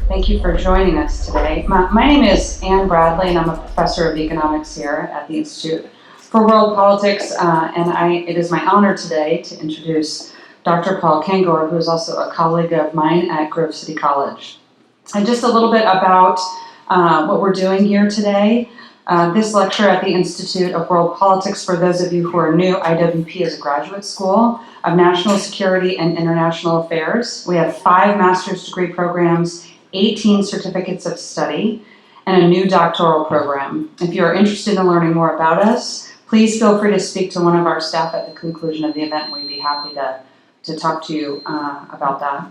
Thank you for joining us today. My name is Ann Bradley, and I'm a professor of economics here at the Institute for World Politics, it is my honor today to introduce Dr. Paul Kengor, who is also a colleague of mine at Grove City College. And just a little bit about what we're doing here today. This lecture at the Institute of World Politics, for those of you who are new, IWP is a graduate school of national security and international affairs. We have 5 master's degree programs, 18 certificates of study, and a new doctoral program. If you are interested in learning more about us, please feel free to speak to one of our staff at the conclusion of the event. We'd be happy to talk to you about that.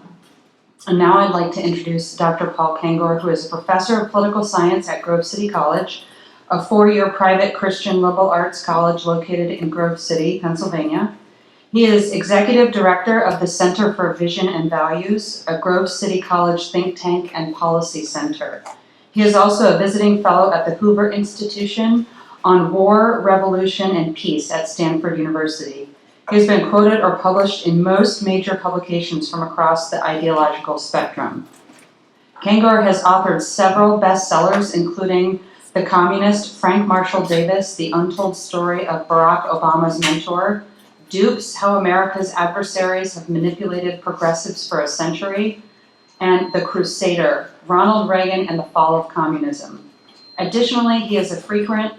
And now I'd like to introduce Dr. Paul Kengor, who is a professor of political science at Grove City College, a 4-year private Christian liberal arts college located in Grove City, Pennsylvania. He is executive director of the Center for Vision and Values, a Grove City College think tank and policy center. He is also a visiting fellow at the Hoover Institution on War, Revolution, and Peace at Stanford University. He has been quoted or published in most major publications from across the ideological spectrum. Kengor has authored several bestsellers, including The Communist, Frank Marshall Davis, The Untold Story of Barack Obama's Mentor, Dupes, How America's Adversaries Have Manipulated Progressives for a Century, and The Crusader, Ronald Reagan and the Fall of Communism. Additionally, he is a frequent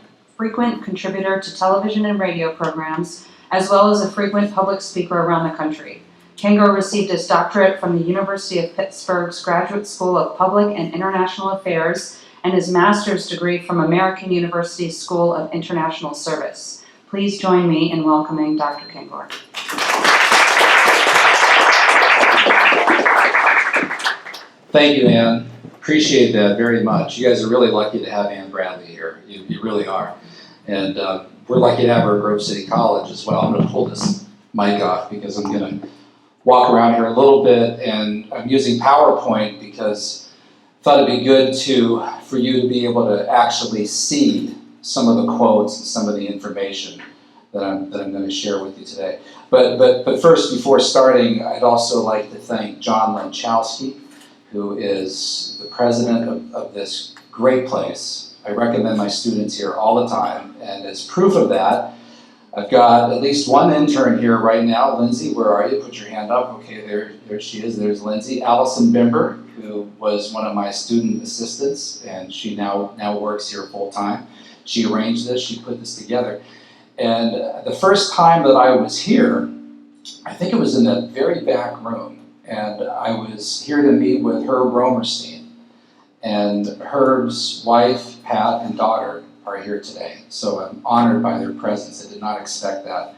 contributor to television and radio programs, as well as a frequent public speaker around the country. Kengor received his doctorate from the University of Pittsburgh's Graduate School of Public and International Affairs and his master's degree from American University School of International Service. Please join me in welcoming Dr. Kengor. Thank you, Ann. Appreciate that very much. You guys are really lucky to have Ann Bradley here. You really are. And we're lucky to have her at Grove City College as well. I'm going to pull this mic off because I'm going to walk around here a little bit, and I'm using PowerPoint because I thought it'd be good for you to be able to actually see some of the quotes and some of the information that I'm going to share with you today. But first, before starting, I'd also like to thank John Lenchowski, who is the president of this great place. I recommend my students here all the time, and as proof of that, I've got at least one intern here right now. Lindsay, where are you? Put your hand up. Okay, there she is. There's Lindsay. Allison Bimber, who was one of my student assistants, and she now works here full time. She arranged this. She put this together. And the first time that I was here, I think it was in that very back room, and I was here to meet with Herb Romerstein. And Herb's wife, Pat, and daughter are here today. So I'm honored by their presence. I did not expect that.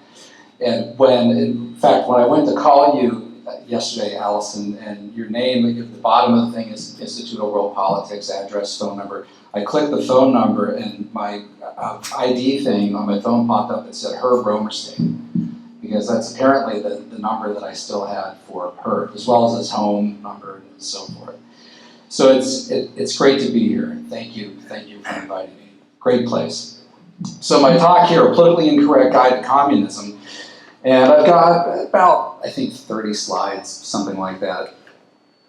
And in fact, when I went to call you yesterday, Allison, and your name at the bottom of the thing is Institute of World Politics, address, phone number. I clicked the phone number, and my ID thing on my phone popped up that said Herb Romerstein, because that's apparently the number that I still had for Herb, as well as his home number and so forth. So it's great to be here. Thank you for inviting me. Great place. So my talk here, A Politically Incorrect Guide to Communism, and I've got about, I think, 30 slides, something like that.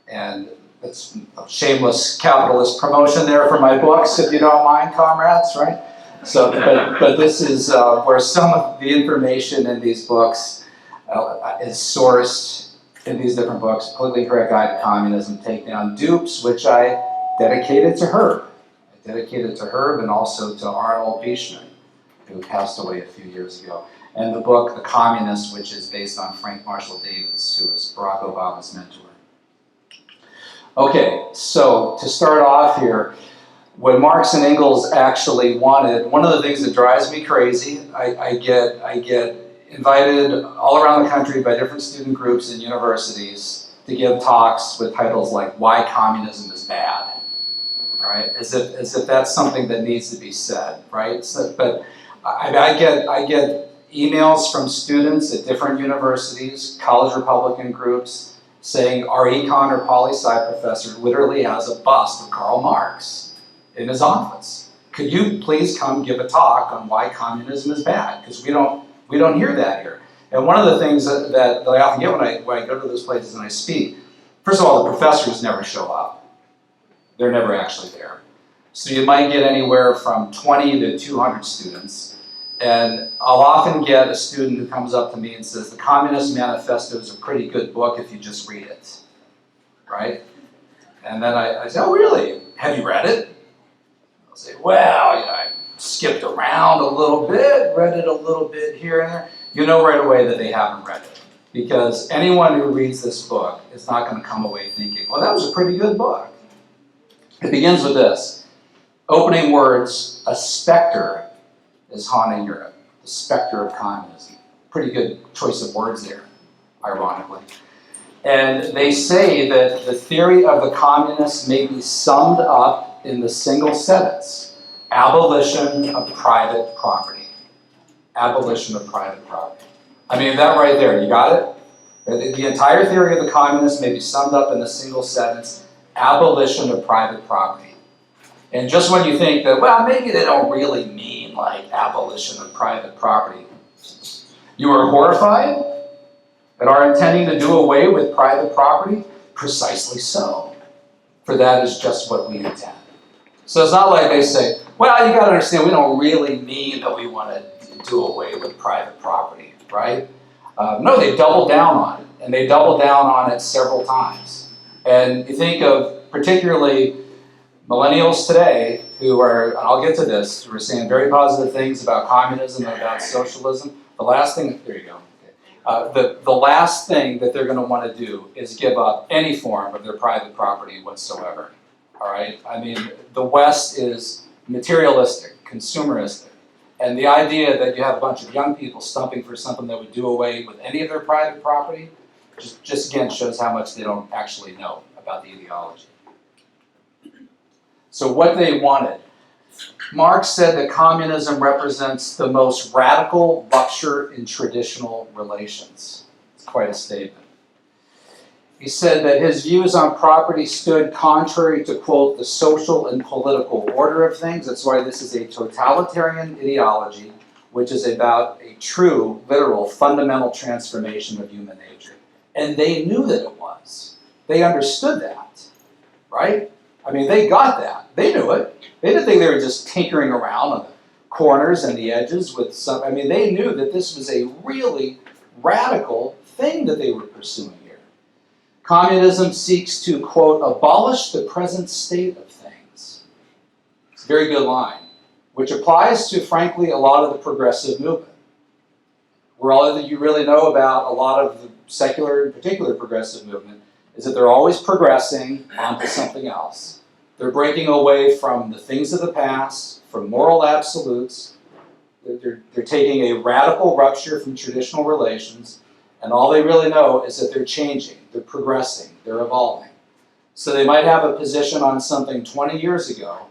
And it's a shameless capitalist promotion there for my books, if you don't mind, comrades, right? So, but this is where some of the information in these books is sourced in these different books. Politically Incorrect Guide to Communism, Take Down Dupes, which I dedicated to Herb. I dedicated to Herb and also to Arnold Bishner, who passed away a few years ago. And the book, The Communist, which is based on Frank Marshall Davis, who was Barack Obama's mentor. Okay, so to start off here, when Marx and Engels actually wanted, one of the things that drives me crazy, I get invited all around the country by different student groups and universities to give talks with titles like "Why Communism is Bad," right? As if that's something that needs to be said, right? So, but I get emails from students at different universities, college Republican groups, saying our econ or poli-sci professor literally has a bust of Karl Marx in his office. Could you please come give a talk on why communism is bad? Because we don't hear that here. And one of the things that I often get when I go to those places and I speak, first of all, the professors never show up. They're never actually there. So you might get anywhere from 20 to 200 students. And I'll often get a student who comes up to me and says, the Communist Manifesto is a pretty good book if you just read it, right? And then I say, oh really? Have you read it? I'll say, well, I skipped around a little bit, read it a little bit here and there. You know right away that they haven't read it. Because anyone who reads this book is not going to come away thinking, well, that was a pretty good book. It begins with this. Opening words, a specter is haunting Europe. The specter of communism. Pretty good choice of words there, ironically. And they say that the theory of the communists may be summed up in the single sentence, abolition of private property. Abolition of private property. I mean, that right there, you got it? The entire theory of the communists may be summed up in a single sentence, abolition of private property. And just when you think that, well, maybe they don't really mean like abolition of private property, you are horrified at our intending to do away with private property? Precisely so. For that is just what we intend. So it's not like they say, well, you got to understand, we don't really mean that we want to do away with private property, right? No, they double down on it, and they double down on it several times. And you think of particularly Millennials today who are, and I'll get to this, who are saying very positive things about communism and about socialism. The last thing, there you go. The last thing that they're going to want to do is give up any form of their private property whatsoever. All right? I mean, the West is materialistic, consumeristic. And the idea that you have a bunch of young people stumping for something that would do away with any of their private property just again shows how much they don't actually know about the ideology. So what they wanted. Marx said that communism represents the most radical rupture in traditional relations. It's quite a statement. He said that his views on property stood contrary to, quote, the social and political order of things. That's why this is a totalitarian ideology, which is about a true, literal, fundamental transformation of human nature. And they knew that it was. They understood that, right? I mean, they got that. They knew it. They didn't think they were just tinkering around on the corners and the edges with some. I mean, they knew that this was a really radical thing that they were pursuing here. Communism seeks to, quote, abolish the present state of things. It's a very good line, which applies to, frankly, a lot of the progressive movement. Where all that you really know about a lot of the secular, in particular progressive movement, is that they're always progressing onto something else. They're breaking away from the things of the past, from moral absolutes. They're taking a radical rupture from traditional relations, and all they really know is that they're changing, they're progressing, they're evolving. So they might have a position on something 20 years ago,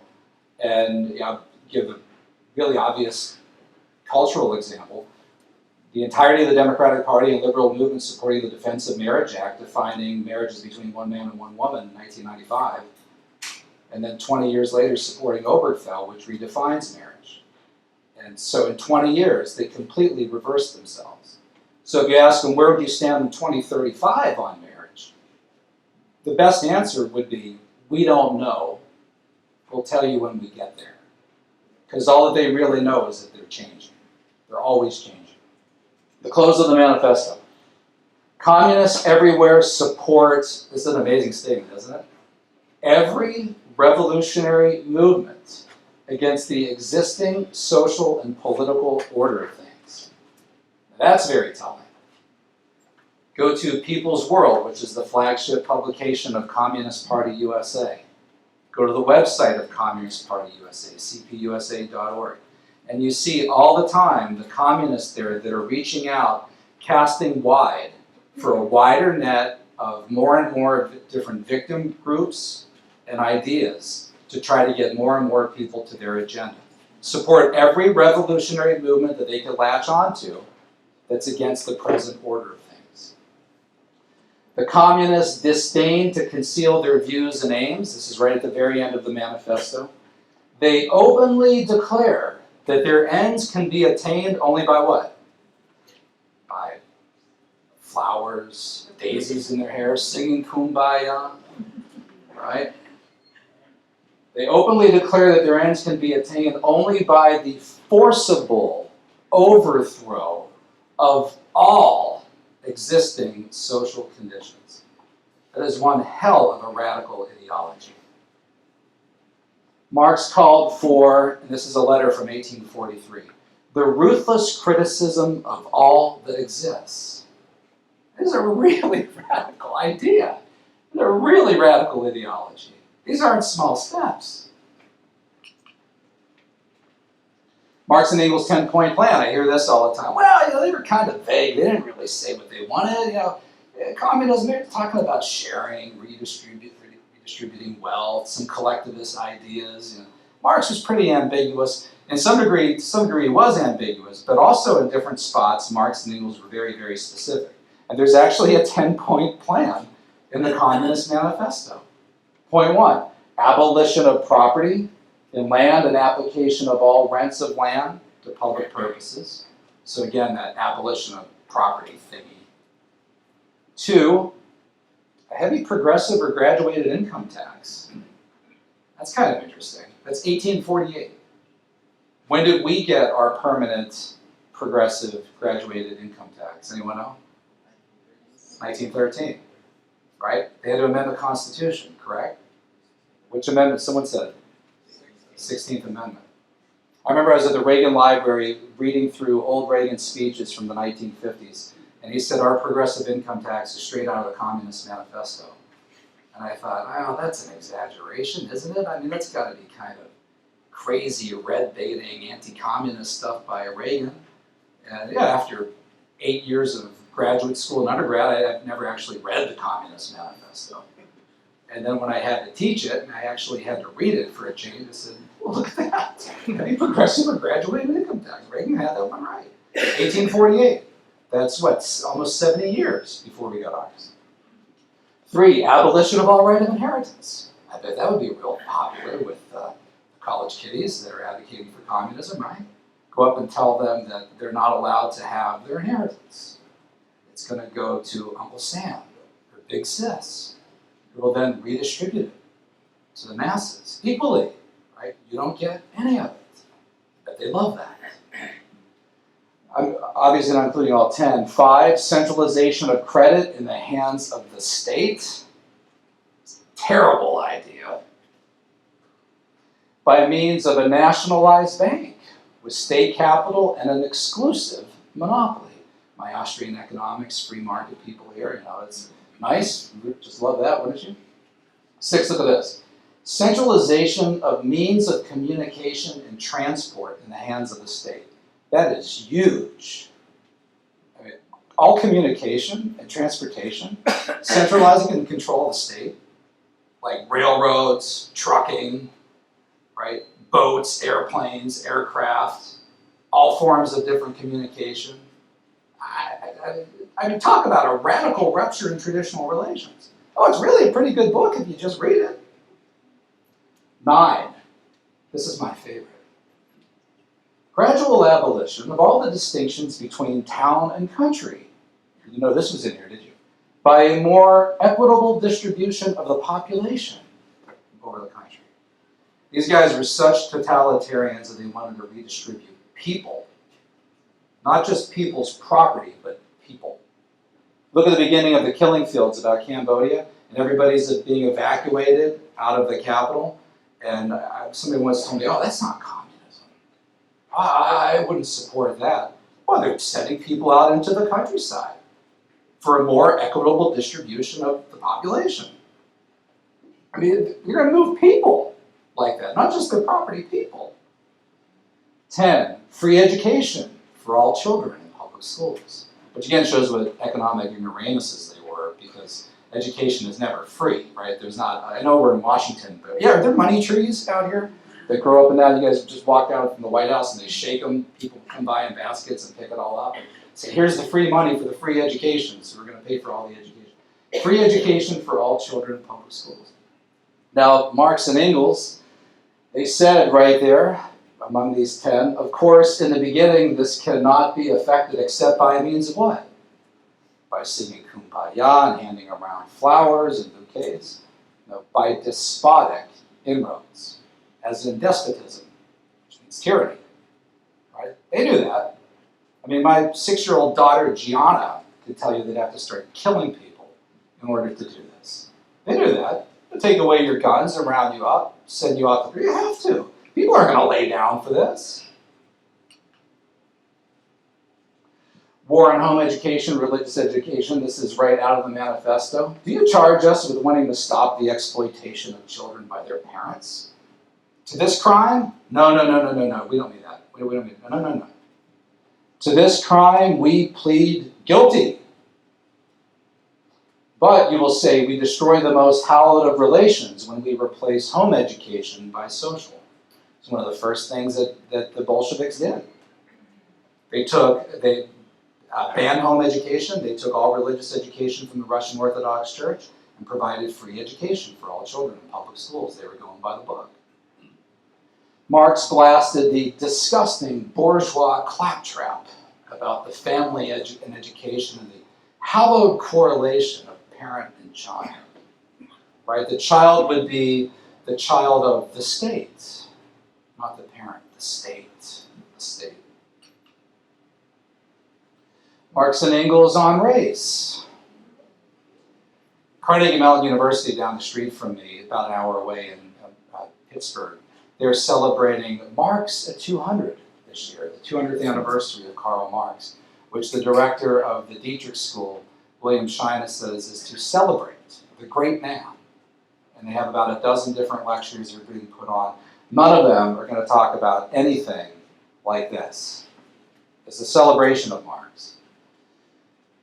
and give a really obvious cultural example. The entirety of the Democratic Party and liberal movement supporting the Defense of Marriage Act, defining marriages between one man and one woman in 1995. And then 20 years later supporting Obergefell, which redefines marriage. And so in 20 years, they completely reversed themselves. So if you ask them, where would you stand in 2035 on marriage? The best answer would be, we don't know. We'll tell you when we get there. Because all that they really know is that they're changing. They're always changing. The close of the manifesto. Communists everywhere support, this is an amazing statement, isn't it? Every revolutionary movement against the existing social and political order of things. Now, that's very telling. Go to People's World, which is the flagship publication of Communist Party USA. Go to the website of Communist Party USA, cpusa.org. And you see all the time the communists there that are reaching out, casting wide for a wider net of more and more different victim groups and ideas to try to get more and more people to their agenda. Support every revolutionary movement that they could latch onto that's against the present order of things. The communists disdain to conceal their views and aims. This is right at the very end of the manifesto. They openly declare that their ends can be attained only by what? By flowers, daisies in their hair, singing kumbaya, right? They openly declare that their ends can be attained only by the forcible overthrow of all existing social conditions. That is one hell of a radical ideology. Marx called for, and this is a letter from 1843, the ruthless criticism of all that exists. This is a really radical idea. And a really radical ideology. These aren't small steps. Marx and Engels' 10-point plan. I hear this all the time. Well, they were kind of vague. They didn't really say what they wanted. Communism, they're talking about sharing, redistributing wealth, some collectivist ideas. Marx was pretty ambiguous. In some degree, he was ambiguous, but also in different spots, Marx and Engels were very, very specific. And there's actually a 10-point plan in the Communist Manifesto. Point 1, abolition of property in land and application of all rents of land to public purposes. So again, that abolition of property thingy. 2, a heavy progressive or graduated income tax. That's kind of interesting. That's 1848. When did we get our permanent progressive graduated income tax? Anyone know? 1913, right? They had to amend the Constitution, correct? Which amendment? Someone said 16th Amendment. I remember I was at the Reagan Library reading through old Reagan speeches from the 1950s, and he said our progressive income tax is straight out of the Communist Manifesto. And I thought, oh, that's an exaggeration, isn't it? I mean, that's got to be kind of crazy, red-baiting, anti-communist stuff by Reagan. And yeah, after 8 years of graduate school and undergrad, I've never actually read the Communist Manifesto. And then when I had to teach it, and I actually had to read it for a change, I said, well, look at that. Any progressive or graduated income tax. Reagan had that one right. 1848. That's what, almost 70 years before we got ours. 3, abolition of all right of inheritance. I bet that would be real popular with college kiddies that are advocating for communism, right? Go up and tell them that they're not allowed to have their inheritance. It's going to go to Uncle Sam or Big Sis, who will then redistribute it to the masses equally, right? You don't get any of it, but they love that. I'm obviously not including all 10. 5, centralization of credit in the hands of the state. It's a terrible idea. By means of a nationalized bank with state capital and an exclusive monopoly. My Austrian economics, free market people here, it's nice. Just love that, wouldn't you? 6, look at this. Centralization of means of communication and transport in the hands of the state. That is huge. I mean, all communication and transportation, centralizing and control of the state, like railroads, trucking, right? Boats, airplanes, aircraft, all forms of different communication. I mean, talk about a radical rupture in traditional relations. Oh, it's really a pretty good book if you just read it. 9, this is my favorite. Gradual abolition of all the distinctions between town and country. You didn't know this was in here, did you? By a more equitable distribution of the population over the country. These guys were such totalitarians that they wanted to redistribute people. Not just people's property, but people. Look at the beginning of the killing fields about Cambodia, and everybody's being evacuated out of the capital. And somebody once told me, oh, that's not communism. I wouldn't support that. Well, they're sending people out into the countryside for a more equitable distribution of the population. I mean, you're going to move people like that, not just their property, people. 10, free education for all children in public schools. Which again shows what economic ignoramuses they were, because education is never free, right? There's not, I know we're in Washington, but yeah, are there money trees out here that grow up and down? You guys just walk out from the White House and they shake them, people come by in baskets and pick it all up and say, here's the free money for the free education, so we're going to pay for all the education. Free education for all children in public schools. Now, Marx and Engels, they said right there, among these 10, of course, in the beginning, this cannot be effected except by means of what? By singing Kumbaya and handing around flowers and bouquets. No, by despotic inroads. as in despotism, which means tyranny. Right? They knew that. I mean, my 6-year-old daughter, Gianna, could tell you they'd have to start killing people in order to do this. They knew that. They'll take away your guns and round you up, send you out the door. You have to. People aren't going to lay down for this. War on home education, religious education. This is right out of the manifesto. Do you charge us with wanting to stop the exploitation of children by their parents? To this crime? No. We don't need that. We don't need that. No. To this crime, we plead guilty. But you will say we destroy the most hallowed of relations when we replace home education by social. It's one of the first things that the Bolsheviks did. They banned home education. They took all religious education from the Russian Orthodox Church and provided free education for all children in public schools. They were going by the book. Marx blasted the disgusting bourgeois claptrap about the family and education and the hallowed correlation of parent and child. Right? The child would be the child of the state, not the parent, the state. The state. Marx and Engels on race. Carnegie Mellon University down the street from me, about an hour away in Pittsburgh, they're celebrating Marx at 200 this year, the 200th anniversary of Karl Marx, which the director of the Dietrich School, William Scheiner, says is to celebrate the great man. And they have about a dozen different lectures that are being put on. None of them are going to talk about anything like this. It's a celebration of Marx.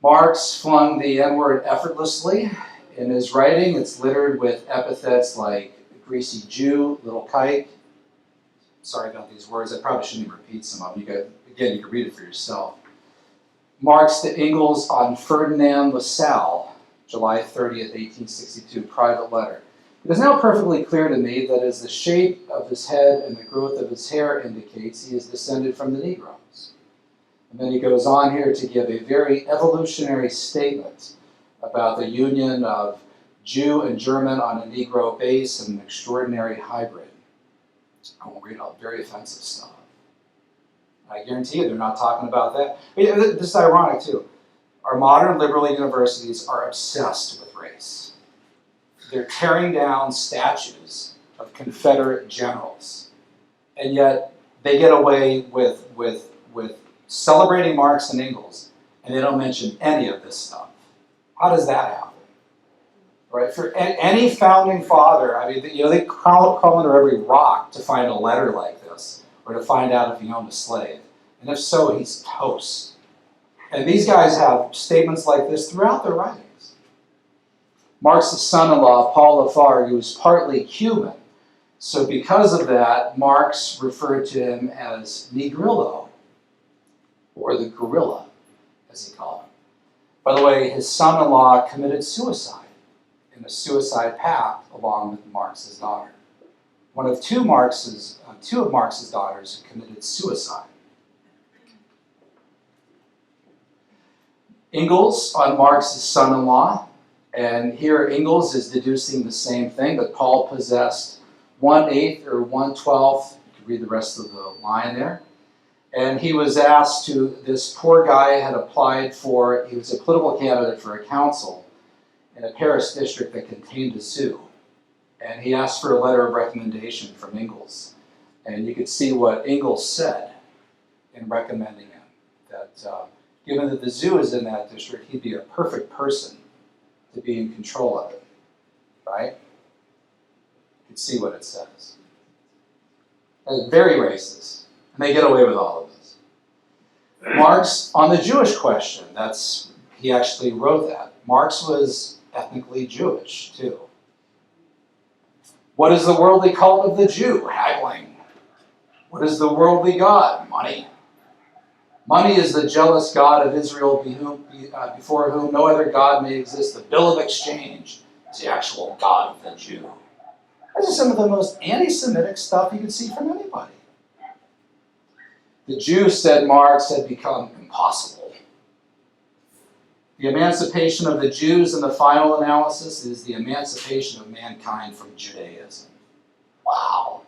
Marx flung the N-word effortlessly. In his writing, it's littered with epithets like greasy Jew, little kike. Sorry about these words. I probably shouldn't even repeat some of them. You can read it for yourself. Marx to Engels on Ferdinand Lassalle, July 30th, 1862, private letter. It is now perfectly clear to me that as the shape of his head and the growth of his hair indicates, he is descended from the Negroes. And then he goes on here to give a very evolutionary statement about the union of Jew and German on a Negro base and an extraordinary hybrid. I won't read all very offensive stuff. I guarantee you they're not talking about that. This is ironic too. Our modern liberal universities are obsessed with race. They're tearing down statues of Confederate generals. And yet they get away with celebrating Marx and Engels, and they don't mention any of this stuff. How does that happen? Right? For any founding father, I mean, they crawl under every rock to find a letter like this, or to find out if he owned a slave. And if so, he's toast. And these guys have statements like this throughout their writings. Marx's son-in-law, Paul Lafargue, was partly Cuban. So because of that, Marx referred to him as Negrillo, or the gorilla, as he called him. By the way, his son-in-law committed suicide in a suicide pact along with Marx's daughter. One of two of Marx's daughters committed suicide. Engels on Marx's son-in-law, and here Engels is deducing the same thing, that Paul possessed 1/8 or 1/12, you can read the rest of the line there, and he was asked to, this poor guy had applied for, he was a political candidate for a council in a Paris district that contained a zoo, and he asked for a letter of recommendation from Engels, and you could see what Engels said in recommending him, that given that the zoo is in that district, he'd be a perfect person to be in control of it, right? You can see what it says. It's very racist, and they get away with all of this. Marx, on the Jewish question, he actually wrote that. Marx was ethnically Jewish, too. What is the worldly cult of the Jew? Haggling. What is the worldly god? Money. Money is the jealous god of Israel before whom no other god may exist. The bill of exchange is the actual god of the Jew. This is some of the most anti-Semitic stuff you can see from anybody. The Jew, said Marx, had become impossible. The emancipation of the Jews in the final analysis is the emancipation of mankind from Judaism. Wow.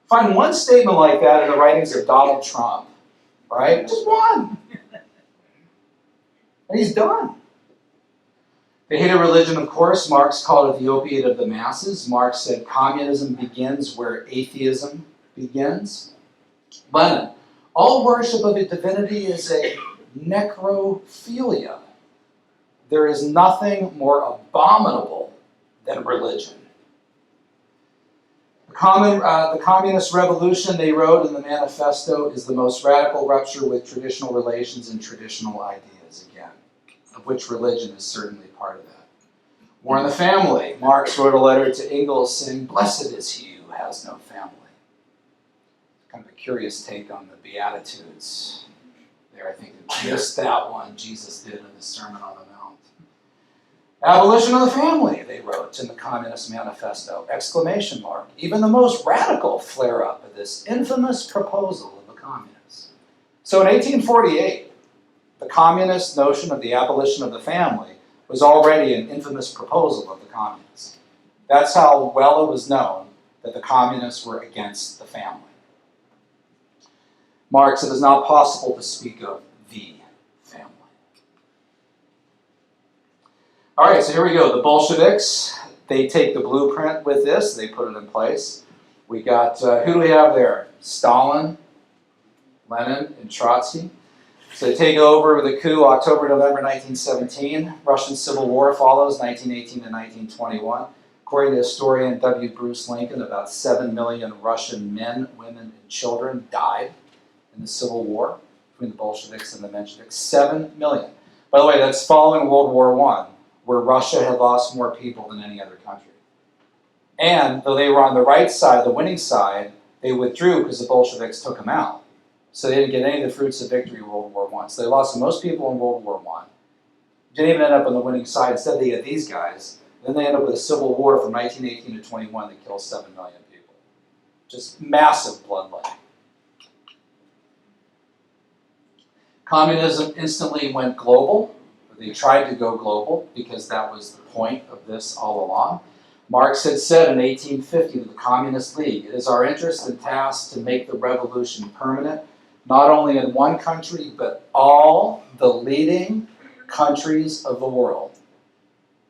Find one statement like that in the writings of Donald Trump, right? Just one. And he's done. They hated religion, of course. Marx called it the opiate of the masses. Marx said communism begins where atheism begins. Lenin, all worship of a divinity is a necrophilia. There is nothing more abominable than religion. The communist revolution, they wrote in the manifesto, is the most radical rupture with traditional relations and traditional ideas, again, of which religion is certainly part of that. War in the family. Marx wrote a letter to Engels saying, "Blessed is he who has no family." Kind of a curious take on the Beatitudes there. I think they missed that one Jesus did in the Sermon on the Mount. Abolition of the family, they wrote in the Communist Manifesto, exclamation mark. Even the most radical flare-up of this infamous proposal of the communists. So in 1848, the communist notion of the abolition of the family was already an infamous proposal of the communists. That's how well it was known that the communists were against the family. Marx said it is not possible to speak of the family. All right, so here we go. The Bolsheviks, they take the blueprint with this. They put it in place. We got, who do we have there? Stalin, Lenin, and Trotsky. So they take over the coup October, November 1917. Russian Civil War follows 1918 to 1921. According to historian W. Bruce Lincoln, about 7 million Russian men, women, and children died in the Civil War between the Bolsheviks and the Mensheviks. 7 million. By the way, that's following World War I, where Russia had lost more people than any other country. And though they were on the right side, the winning side, they withdrew because the Bolsheviks took them out. So they didn't get any of the fruits of victory in World War I. So they lost the most people in World War I. Didn't even end up on the winning side. Instead, they get these guys. Then they end up with a civil war from 1918 to 21 that kills 7 million people. Just massive bloodletting. Communism instantly went global. They tried to go global because that was the point of this all along. Marx had said in 1850 to the Communist League, "It is our interest and task to make the revolution permanent, not only in one country, but all the leading countries of the world."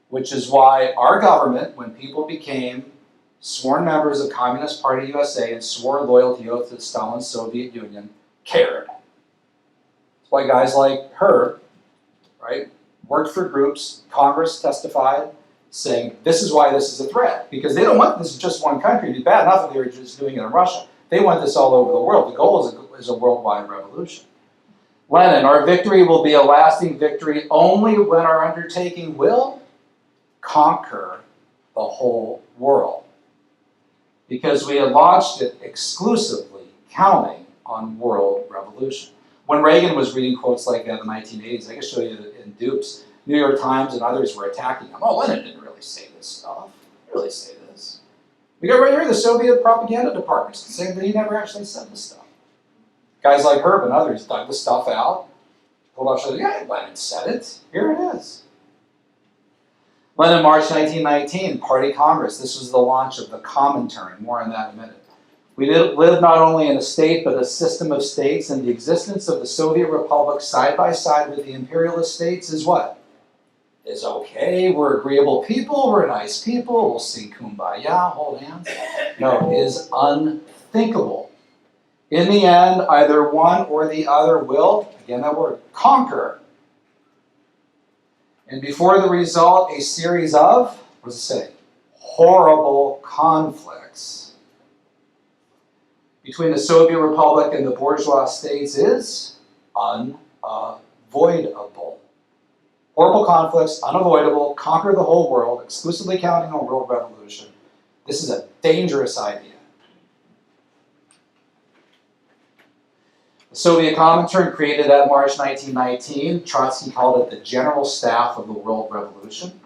Which is why our government, when people became sworn members of Communist Party USA and swore loyalty oath to Stalin's Soviet Union, cared. That's why guys like her, right, worked for groups, Congress testified, saying this is why this is a threat. Because they don't want this in just one country. It'd be bad enough if they were just doing it in Russia. They want this all over the world. The goal is a worldwide revolution. Lenin, our victory will be a lasting victory only when our undertaking will conquer the whole world. Because we had launched it exclusively counting on world revolution. When Reagan was reading quotes like that in the 1980s, I can show you that in dupes, New York Times and others were attacking him. Oh, Lenin didn't really say this stuff. He didn't really say this. We got right here the Soviet propaganda departments saying that he never actually said this stuff. Guys like Herb and others dug the stuff out, pulled up, showed, yeah, Lenin said it. Here it is. Lenin, March 1919, Party Congress. This was the launch of the Comintern. More on that in a minute. We live not only in a state, but a system of states, and the existence of the Soviet Republic side by side with the imperialist states is what? Is okay. We're agreeable people. We're nice people. We'll sing Kumbaya, hold hands. No, is unthinkable. In the end, either one or the other will, again that word, conquer. And before the result, a series of, what does it say? Horrible conflicts between the Soviet Republic and the bourgeois states is unavoidable. Horrible conflicts, unavoidable, conquer the whole world, exclusively counting on world revolution. This is a dangerous idea. The Soviet Comintern, created that March 1919, Trotsky called it the General Staff of the World Revolution,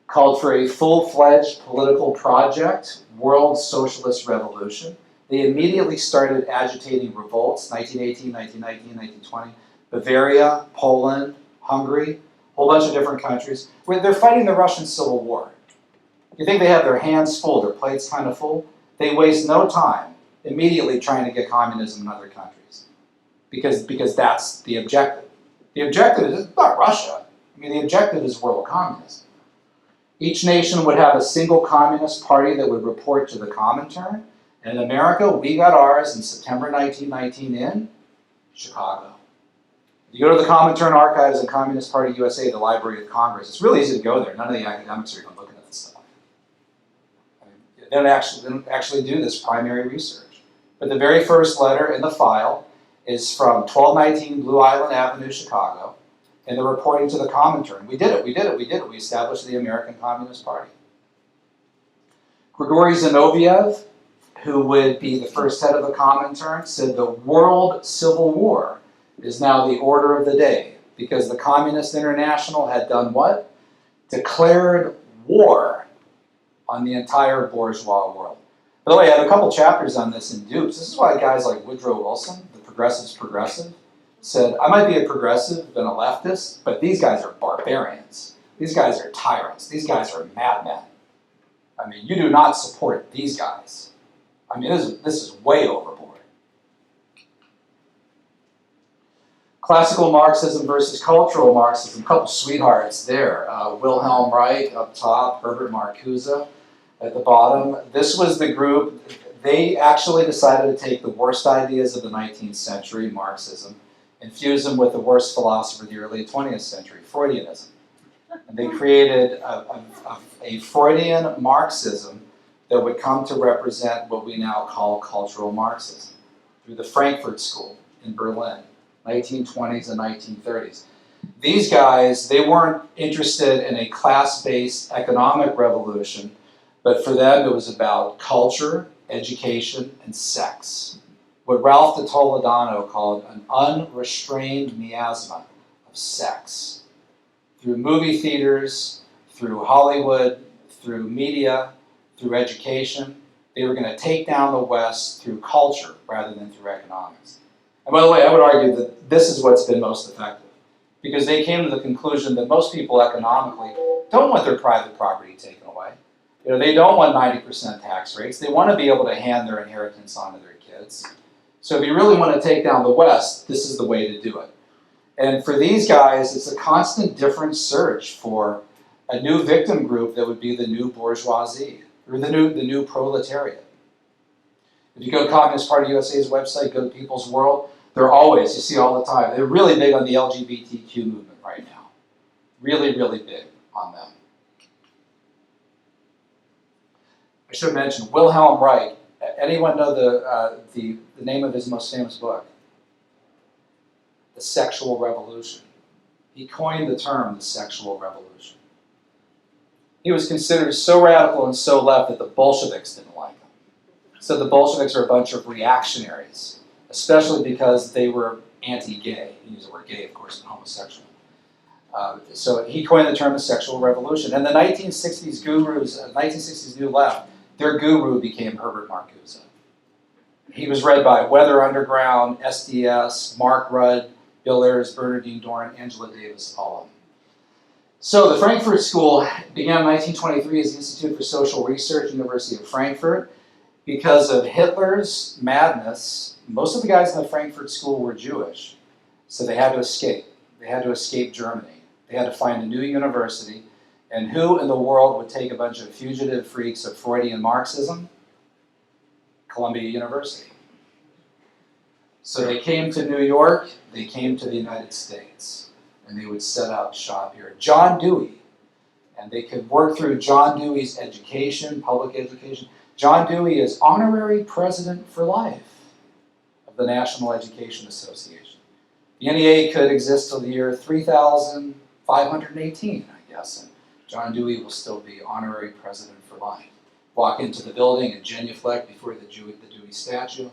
called for a full-fledged political project, World Socialist Revolution. They immediately started agitating revolts, 1918, 1919, 1920, Bavaria, Poland, Hungary, a whole bunch of different countries. They're fighting the Russian Civil War. You think they have their hands full, their plates kind of full? They waste no time immediately trying to get communism in other countries, because that's the objective. The objective is not Russia. I mean, the objective is world communism. Each nation would have a single communist party that would report to the Comintern. And in America, we got ours in September 1919 in Chicago. You go to the Comintern archives in Communist Party USA, the Library of Congress. It's really easy to go there. None of the academics are even looking at this stuff. I mean, they don't actually do this primary research. But the very first letter in the file is from 1219 Blue Island Avenue, Chicago, and they're reporting to the Comintern. We did it. We established the American Communist Party. Grigory Zinoviev, who would be the first head of the Comintern, said the world civil war is now the order of the day, because the Communist International had done what? Declared war on the entire bourgeois world. By the way, I have a couple chapters on this in Dupes. This is why guys like Woodrow Wilson, the progressive, said, I might be a progressive and a leftist, but these guys are barbarians. These guys are tyrants. These guys are madmen. I mean, you do not support these guys. I mean, this is way overboard. Classical Marxism versus cultural Marxism, a couple sweethearts there. Wilhelm Reich up top, Herbert Marcuse at the bottom. This was the group, they actually decided to take the worst ideas of the 19th century, Marxism, and fuse them with the worst philosopher of the early 20th century, Freudianism. And they created a Freudian Marxism that would come to represent what we now call cultural Marxism through the Frankfurt School in Berlin, 1920s and 1930s. These guys, they weren't interested in a class-based economic revolution, but for them it was about culture, education, and sex. What Ralph de Toledano called an unrestrained miasma of sex. Through movie theaters, through Hollywood, through media, through education, they were going to take down the West through culture rather than through economics. And by the way, I would argue that this is what's been most effective, because they came to the conclusion that most people economically don't want their private property taken away. You know, they don't want 90% tax rates. They want to be able to hand their inheritance on to their kids. So if you really want to take down the West, this is the way to do it. And for these guys, it's a constant different search for a new victim group that would be the new bourgeoisie, or the new proletariat. If you go to Communist Party USA's website, go to People's World, they're always, you see all the time, they're really big on the LGBTQ movement right now. Really, really big on them. I should mention Wilhelm Reich. Anyone know the name of his most famous book? The Sexual Revolution. He coined the term the Sexual Revolution. He was considered so radical and so left that the Bolsheviks didn't like him. So the Bolsheviks are a bunch of reactionaries, especially because they were anti-gay. He used the word gay, of course, and homosexual. So he coined the term the Sexual Revolution. And the 1960s gurus, 1960s New Left, their guru became Herbert Marcuse. He was read by Weather Underground, SDS, Mark Rudd, Bill Ayers, Bernardine Dohrn, Angela Davis, all of them. So the Frankfurt School began in 1923 as the Institute for Social Research, University of Frankfurt. Because of Hitler's madness, most of the guys in the Frankfurt School were Jewish, so they had to escape. They had to escape Germany. They had to find a new university. And who in the world would take a bunch of fugitive freaks of Freudian Marxism? Columbia University. So they came to New York, they came to the United States, and they would set up shop here. John Dewey, and they could work through John Dewey's education, public education. John Dewey is honorary president for life of the National Education Association. The NEA could exist till the year 3518, I guess, and John Dewey will still be honorary president for life. Walk into the building and genuflect before the Dewey statue.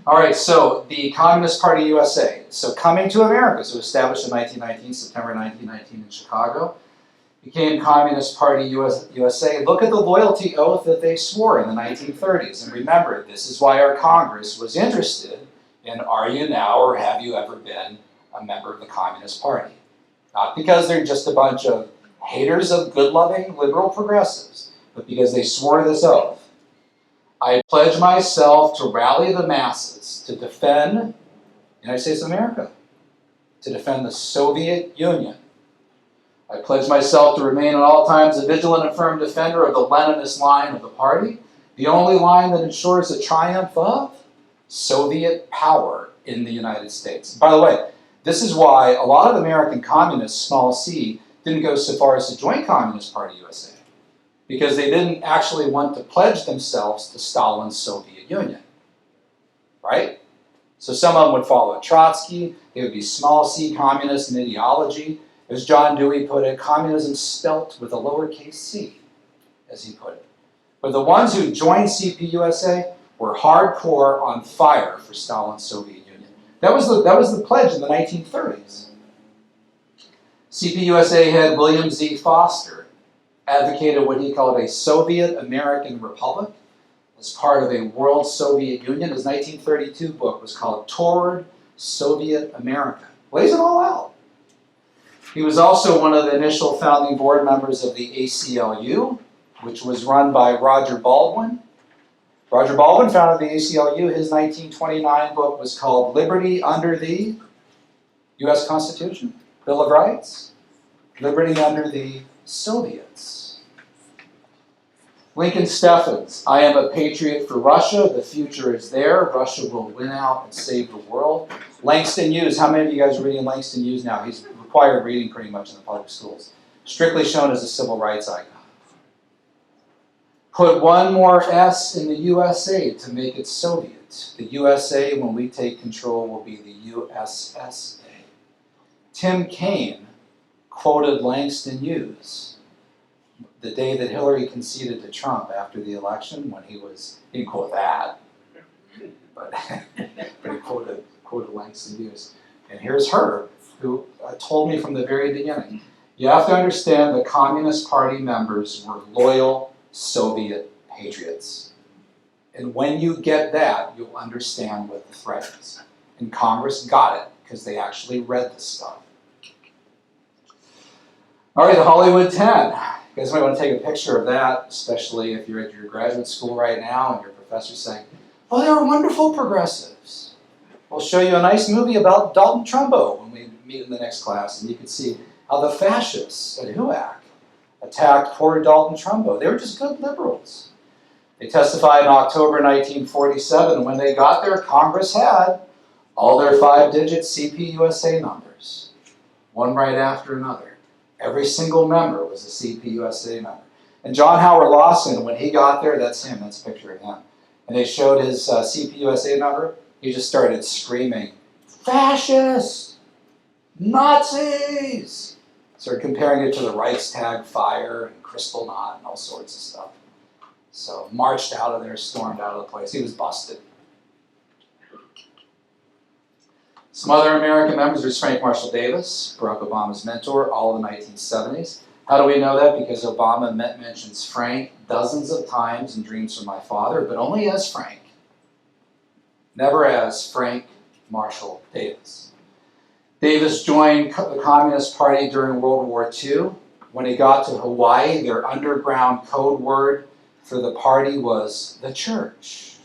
All right, so the Communist Party USA. So coming to America, so established in 1919, September 1919 in Chicago, became Communist Party USA. Look at the loyalty oath that they swore in the 1930s. And remember, this is why our Congress was interested in, are you now or have you ever been a member of the Communist Party? Not because they're just a bunch of haters of good-loving liberal progressives, but because they swore this oath. I pledge myself to rally the masses to defend the United States of America, to defend the Soviet Union. I pledge myself to remain at all times a vigilant and firm defender of the Leninist line of the party, the only line that ensures the triumph of Soviet power in the United States. By the way, this is why a lot of American communists, small c, didn't go so far as to join Communist Party USA, because they didn't actually want to pledge themselves to Stalin's Soviet Union, right? So some of them would follow Trotsky. They would be small c communists in ideology. As John Dewey put it, communism spelt with a lowercase c, as he put it. But the ones who joined CPUSA were hardcore on fire for Stalin's Soviet Union. That was the pledge in the 1930s. CPUSA head William Z. Foster advocated what he called a Soviet American Republic as part of a World Soviet Union. His 1932 book was called Toward Soviet America. Lays it all out. He was also one of the initial founding board members of the ACLU, which was run by Roger Baldwin. Roger Baldwin founded the ACLU. His 1929 book was called Liberty Under the U.S. Constitution, Bill of Rights, Liberty Under the Soviets. Lincoln Steffens, I am a patriot for Russia. The future is there. Russia will win out and save the world. Langston Hughes, how many of you guys are reading Langston Hughes now? He's required reading pretty much in the public schools. Strictly shown as a civil rights icon. Put one more S in the USA to make it Soviet. The USA, when we take control, will be the USSA. Tim Kaine quoted Langston Hughes the day that Hillary conceded to Trump after the election, when he didn't quote that, but he quoted Langston Hughes. And here's her, who told me from the very beginning, you have to understand the Communist Party members were loyal Soviet patriots. And when you get that, you'll understand what the threat is. And Congress got it, because they actually read this stuff. All right, the Hollywood 10. You guys might want to take a picture of that, especially if you're at your graduate school right now and your professor's saying, oh, they're wonderful progressives. We'll show you a nice movie about Dalton Trumbo when we meet in the next class, and you can see how the fascists at HUAC attacked poor Dalton Trumbo. They were just good liberals. They testified in October 1947. When they got there, Congress had all their 5-digit CPUSA numbers, one right after another. Every single member was a CPUSA member. And John Howard Lawson, when he got there, that's him, that's a picture of him. And they showed his CPUSA number, he just started screaming, fascists! Nazis! Started comparing it to the Reichstag fire and Kristallnacht and all sorts of stuff. So marched out of there, stormed out of the place. He was busted. Some other American members, there's Frank Marshall Davis, Barack Obama's mentor, all in the 1970s. How do we know that? Because Obama mentions Frank dozens of times in Dreams from My Father, but only as Frank. Never as Frank Marshall Davis. Davis joined the Communist Party during World War II. When he got to Hawaii, their underground code word for the party was the church.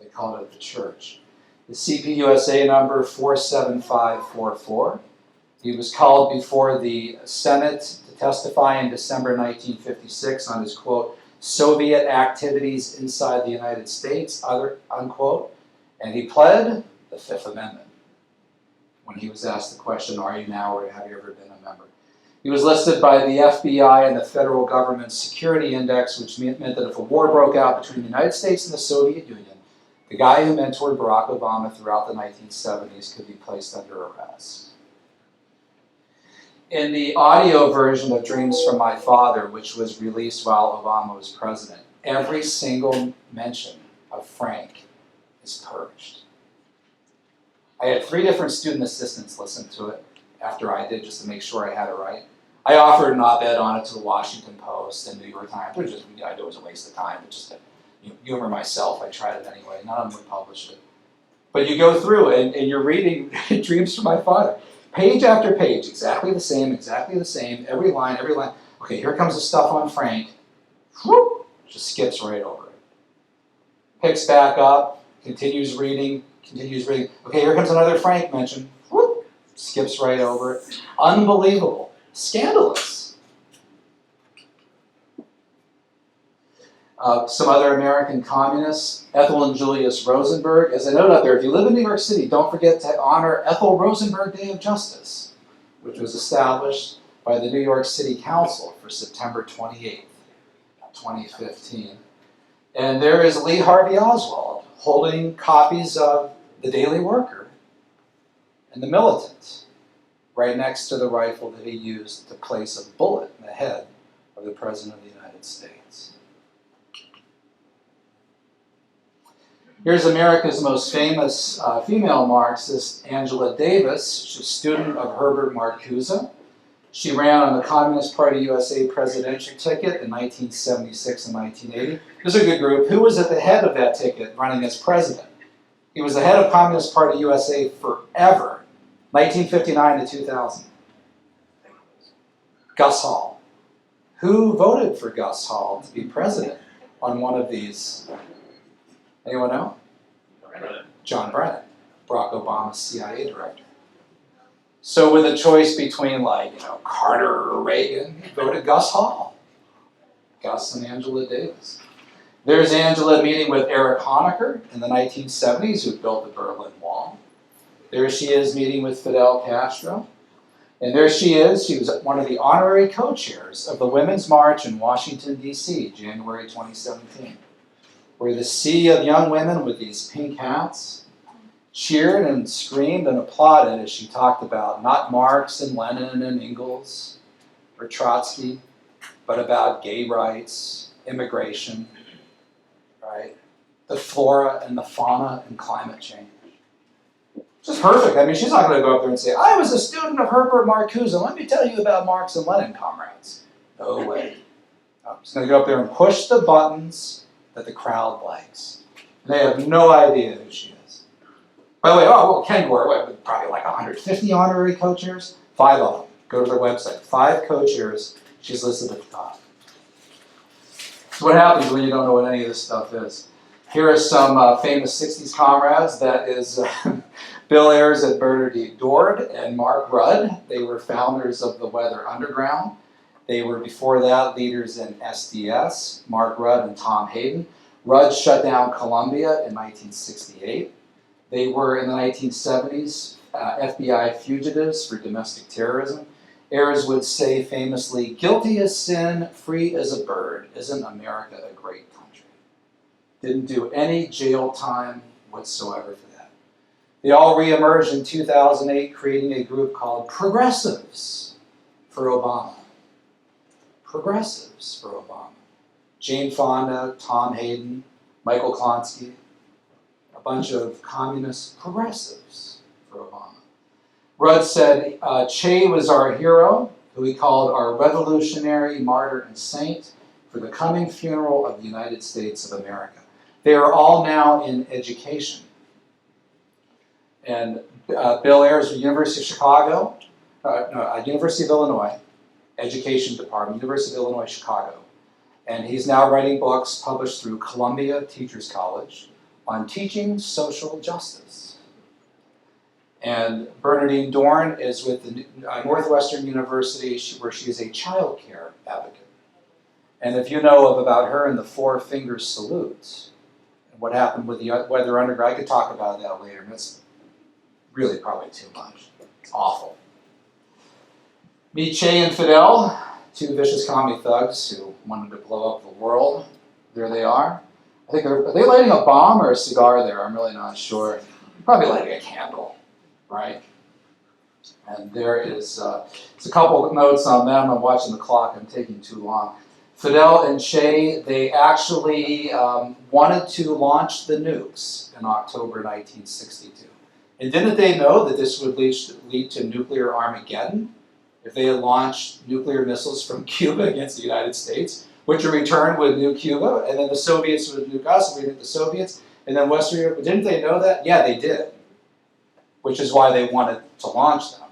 They called it the church. The CPUSA number 47544. He was called before the Senate to testify in December 1956 on his, quote, Soviet activities inside the United States, unquote, and he pled the Fifth Amendment when he was asked the question, are you now or have you ever been a member? He was listed by the FBI and the federal government's security index, which meant that if a war broke out between the United States and the Soviet Union, the guy who mentored Barack Obama throughout the 1970s could be placed under arrest. In the audio version of Dreams from My Father, which was released while Obama was president, every single mention of Frank is purged. I had 3 different student assistants listen to it after I did, just to make sure I had it right. I offered an op-ed on it to the Washington Post and New York Times, which I knew it was a waste of time, but just to humor myself, I tried it anyway. None of them would publish it. But you go through and you're reading Dreams from My Father. Page after page, exactly the same, every line. Okay, here comes the stuff on Frank. Whoop, just skips right over it. picks back up, continues reading. Okay, here comes another Frank mention. Whoop, skips right over it. Unbelievable. Scandalous. Some other American communists, Ethel and Julius Rosenberg. As I noted up there, if you live in New York City, don't forget to honor Ethel Rosenberg Day of Justice, which was established by the New York City Council for September 28th, 2015. And there is Lee Harvey Oswald holding copies of The Daily Worker and The Militant right next to the rifle that he used to place a bullet in the head of the President of the United States. Here's America's most famous female Marxist, Angela Davis. She's a student of Herbert Marcuse. She ran on the Communist Party USA presidential ticket in 1976 and 1980. This is a good group. Who was at the head of that ticket running as president? He was the head of Communist Party USA forever, 1959 to 2000. Gus Hall. Who voted for Gus Hall to be president on one of these? Anyone know? John Brennan, Barack Obama's CIA director. So with a choice between Carter or Reagan, he voted Gus Hall. Gus and Angela Davis. There's Angela meeting with Erich Honecker in the 1970s, who built the Berlin Wall. There she is meeting with Fidel Castro. And there she is. She was one of the honorary co-chairs of the Women's March in Washington, D.C., January 2017, where the sea of young women with these pink hats cheered and screamed and applauded as she talked about not Marx and Lenin and Engels or Trotsky, but about gay rights, immigration, right? The flora and the fauna and climate change. Just perfect. I mean, she's not going to go up there and say, I was a student of Herbert Marcuse, and let me tell you about Marx and Lenin, comrades. No way. No, she's going to go up there and push the buttons that the crowd likes. And they have no idea who she is. By the way, Kengor, probably like 150 honorary co-chairs. 5 of them. Go to their website. 5 co-chairs. She's listed at the top. So what happens when you don't know what any of this stuff is? Here are some famous 60s comrades. That is Bill Ayers and Bernadette Dord and Mark Rudd. They were founders of the Weather Underground. They were, before that, leaders in SDS, Mark Rudd and Tom Hayden. Rudd shut down Columbia in 1968. They were, in the 1970s, FBI fugitives for domestic terrorism. Ayers would say famously, guilty as sin, free as a bird. Isn't America a great country? Didn't do any jail time whatsoever for that. They all reemerged in 2008, creating a group called Progressives for Obama. Progressives for Obama. Jane Fonda, Tom Hayden, Michael Klonsky, a bunch of communist progressives for Obama. Rudd said, Che was our hero, who he called our revolutionary martyr and saint for the coming funeral of the United States of America. They are all now in education. And Bill Ayers, University of Chicago, University of Illinois, Education Department, University of Illinois, Chicago. And he's now writing books published through Columbia Teachers College on teaching social justice. And Bernadette Dorn is with the Northwestern University, where she is a child care advocate. And if you know about her and the 4 finger salute, and what happened with the Weather Underground, I could talk about that later, and it's really probably too much. It's awful. Meet Che and Fidel, 2 vicious commie thugs who wanted to blow up the world. There they are. I think are they lighting a bomb or a cigar there? I'm really not sure. Probably lighting a candle, right? And there is it's a couple of notes on them. I'm watching the clock. I'm taking too long. Fidel and Che, they actually wanted to launch the nukes in October 1962. And didn't they know that this would lead to nuclear Armageddon if they had launched nuclear missiles from Cuba against the United States, which in return would nuke Cuba, and then the Soviets would nuke us, and we'd nuke the Soviets, and then Western Europe? Didn't they know that? Yeah, they did, which is why they wanted to launch them.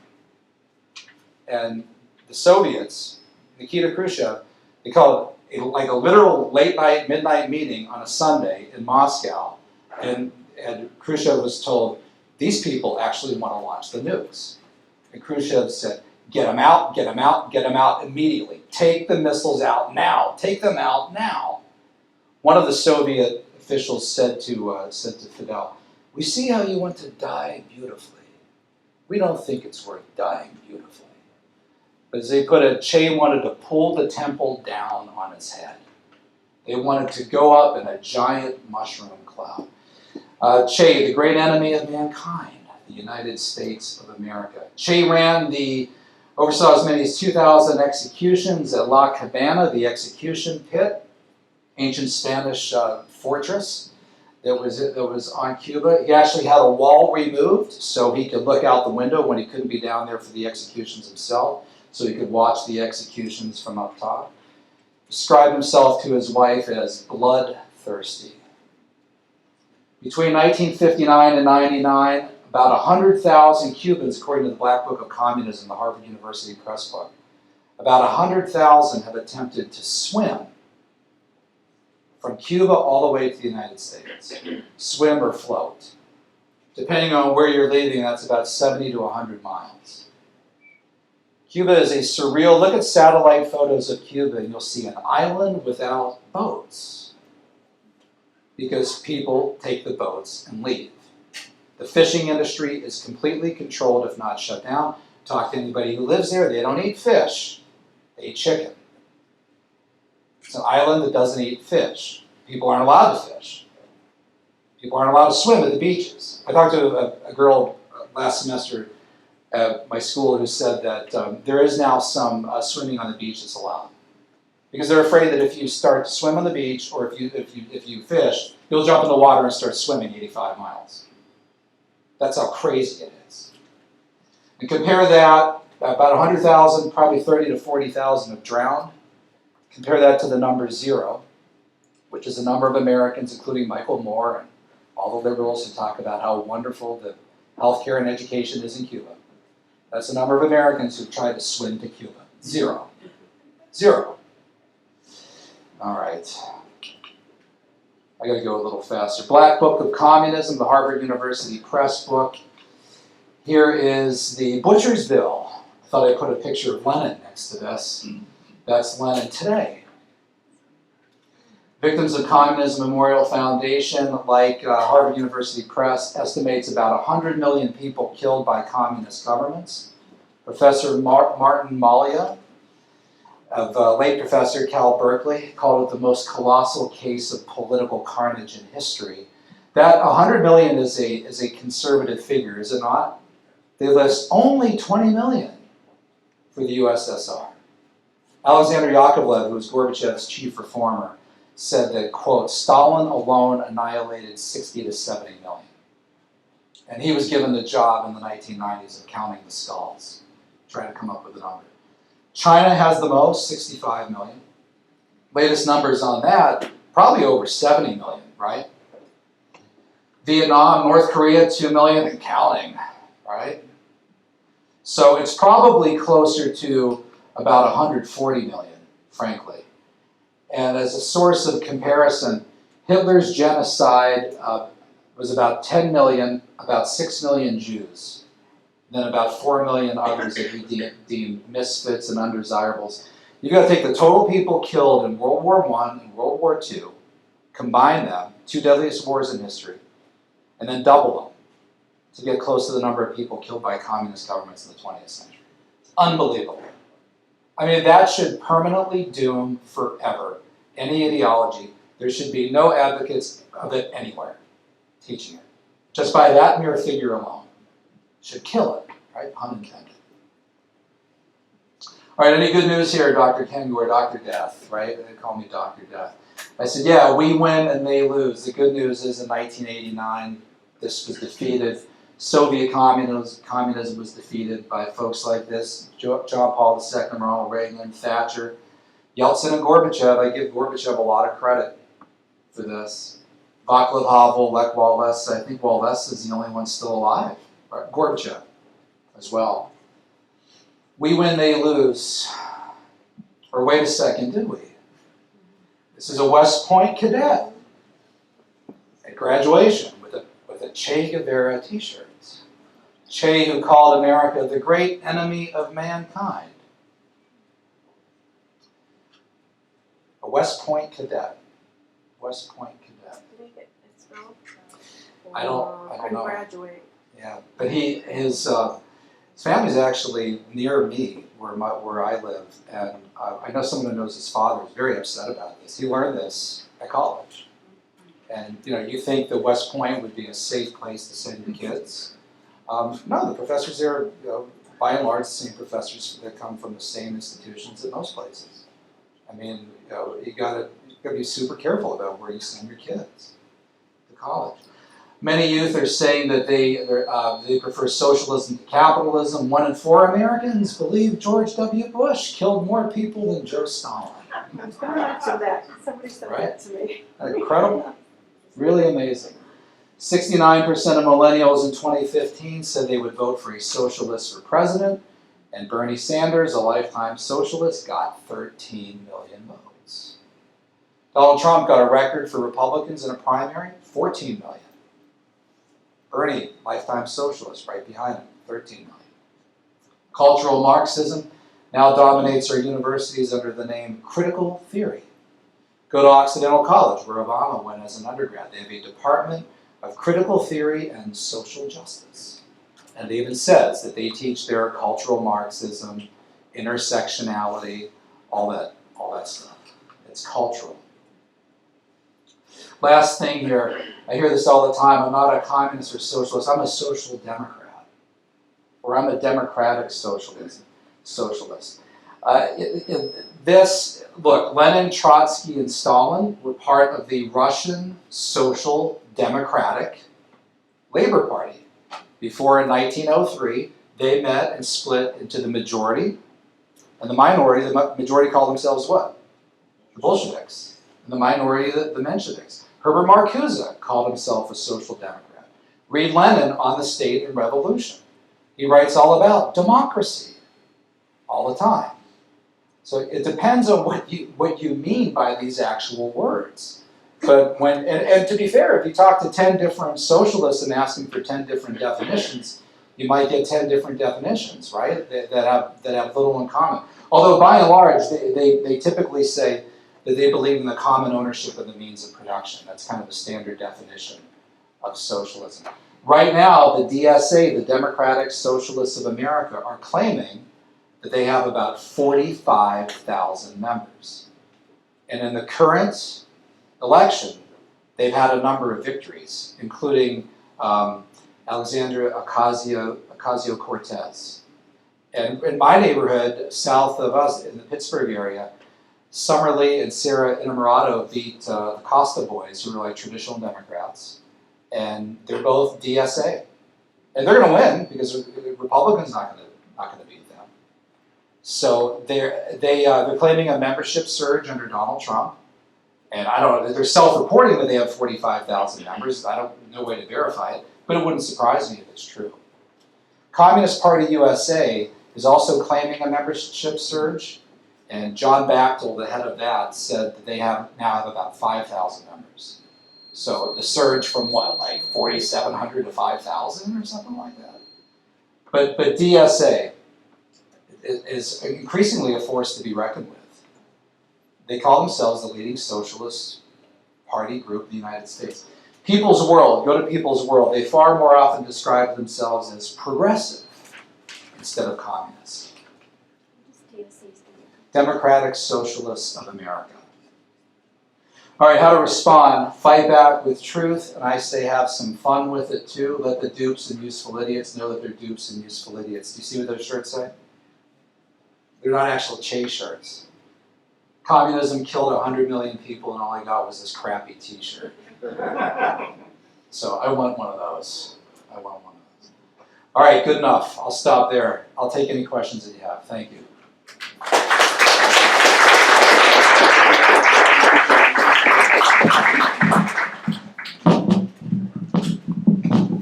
And the Soviets, Nikita Khrushchev, they called like a literal late night, midnight meeting on a Sunday in Moscow, and Khrushchev was told, these people actually want to launch the nukes. And Khrushchev said, get them out, get them out, get them out immediately. Take the missiles out now. Take them out now. One of the Soviet officials said to Fidel, we see how you want to die beautifully. We don't think it's worth dying beautifully. But as they put it, Che wanted to pull the temple down on its head. They wanted to go up in a giant mushroom cloud. Che, the great enemy of mankind, the United States of America. Che oversaw as many as 2,000 executions at La Cabana, the execution pit, ancient Spanish fortress that was on Cuba. He actually had a wall removed so he could look out the window when he couldn't be down there for the executions himself, so he could watch the executions from up top. Described himself to his wife as bloodthirsty. Between 1959 and 99, about 100,000 Cubans, according to the Black Book of Communism, the Harvard University Press book, about 100,000 have attempted to swim from Cuba all the way to the United States. Swim or float. Depending on where you're leaving, that's about 70 to 100 miles. Cuba is a surreal, look at satellite photos of Cuba and you'll see an island without boats. Because people take the boats and leave. The fishing industry is completely controlled, if not shut down. Talk to anybody who lives there, they don't eat fish, they eat chicken. It's an island that doesn't eat fish. People aren't allowed to fish. People aren't allowed to swim at the beaches. I talked to a girl last semester at my school who said that there is now some swimming on the beach that's allowed. Because they're afraid that if you start to swim on the beach or if you fish, you'll jump in the water and start swimming 85 miles. That's how crazy it is. And compare that, about 100,000, probably 30 to 40,000 have drowned. Compare that to the number 0, which is the number of Americans, including Michael Moore and all the liberals who talk about how wonderful the healthcare and education is in Cuba. That's the number of Americans who've tried to swim to Cuba. 0. 0. All right. I got to go a little faster. Black Book of Communism, the Harvard University Press book. Here is the Butcher's Bill. I thought I'd put a picture of Lenin next to this. That's Lenin today. Victims of Communism Memorial Foundation, like Harvard University Press, estimates about 100 million people killed by communist governments. Professor Martin Malia, of late Professor Cal Berkeley, called it the most colossal case of political carnage in history. That 100 million is a conservative figure, is it not? They list only 20 million for the USSR. Alexander Yakovlev, who was Gorbachev's chief reformer, said that, quote, Stalin alone annihilated 60 to 70 million. And he was given the job in the 1990s of counting the skulls, trying to come up with a number. China has the most, 65 million. Latest numbers on that, probably over 70 million, right? Vietnam, North Korea, 2 million and counting, right? So it's probably closer to about 140 million, frankly. And as a source of comparison, Hitler's genocide was about 10 million, about 6 million Jews. Then about 4 million others that he deemed misfits and undesirables. You've got to take the total people killed in World War I and World War II, combine them, 2 deadliest wars in history, and then double them to get close to the number of people killed by communist governments in the 20th century. It's unbelievable. I mean, that should permanently doom forever any ideology. There should be no advocates of it anywhere teaching it. Just by that mere figure alone. Should kill it, right? Pun intended. All right, any good news here, Dr. Kengor, Dr. Death, right? They call me Dr. Death. I said, yeah, we win and they lose. The good news is in 1989, this was defeated. Soviet communism was defeated by folks like this, John Paul II, Ronald Reagan, Thatcher, Yeltsin, and Gorbachev. I give Gorbachev a lot of credit for this. Václav Havel, Lech Walesa. I think Walesa is the only one still alive. Gorbachev as well. We win, they lose. Or wait a second, did we? This is a West Point cadet at graduation with a Che Guevara t-shirt. Che, who called America the great enemy of mankind. A West Point cadet. West Point cadet. Did he get expelled? I don't know. Graduate. Yeah, but his family's actually near me, where I live, and I know someone who knows his father is very upset about this. He learned this at college, and you think that West Point would be a safe place to send your kids? No, the professors there, by and large, the same professors that come from the same institutions at most places. I mean, you gotta be super careful about where you send your kids to college. Many youth are saying that they prefer socialism to capitalism. 1 in 4 Americans believe George W. Bush killed more people than Josef Stalin. I was going to mention that. Somebody said that to me. Incredible. Really amazing. 69% of millennials in 2015 said they would vote for a socialist for president, and Bernie Sanders, a lifetime socialist, got 13 million votes. Donald Trump got a record for Republicans in a primary, 14 million. Bernie, lifetime socialist, right behind him, 13 million. Cultural Marxism now dominates our universities under the name critical theory. Go to Occidental College, where Obama went as an undergrad. They have a department of critical theory and social justice. And it even says that they teach their cultural Marxism, intersectionality, all that stuff. It's cultural. Last thing here, I hear this all the time, I'm not a communist or socialist, I'm a social democrat. Or I'm a democratic socialist. Look, Lenin, Trotsky, and Stalin were part of the Russian Social Democratic Labor Party. Before, in 1903, they met and split into the majority and the minority. The majority called themselves what? The Bolsheviks. And the minority, the Mensheviks. Herbert Marcuse called himself a social democrat. Read Lenin on the State and Revolution. He writes all about democracy all the time. So it depends on what you mean by these actual words. But and to be fair, if you talk to 10 different socialists and ask them for 10 different definitions, you might get 10 different definitions, right? That have little in common. Although by and large, they typically say that they believe in the common ownership of the means of production. That's kind of the standard definition of socialism. Right now, the DSA, the Democratic Socialists of America, are claiming that they have about 45,000 members. And in the current election, they've had a number of victories, including Alexandria Ocasio-Cortez. And in my neighborhood, south of us, in the Pittsburgh area, Summerlee and Sarah Innamorato beat the Costa boys, who are like traditional Democrats. And they're both DSA. And they're going to win, because the Republicans not going to beat them. So they're claiming a membership surge under Donald Trump. And I don't know, they're self-reporting that they have 45,000 members. I don't know way to verify it, but it wouldn't surprise me if it's true. Communist Party USA is also claiming a membership surge, and John Bachtel, the head of that, said that they now have about 5,000 members. So the surge from what, like 4,700 to 5,000 or something like that? But DSA is increasingly a force to be reckoned with. They call themselves the leading socialist party group in the United States. People's World, go to People's World. They far more often describe themselves as progressive instead of communist. Democratic Socialists of America. All right, how to respond. Fight back with truth, and I say have some fun with it too. Let the dupes and useful idiots know that they're dupes and useful idiots. Do you see what those shirts say? They're not actual Che shirts. Communism killed 100 million people, and all I got was this crappy t-shirt. So I want one of those. I want one of those. All right, good enough. I'll stop there. I'll take any questions that you have. Thank you.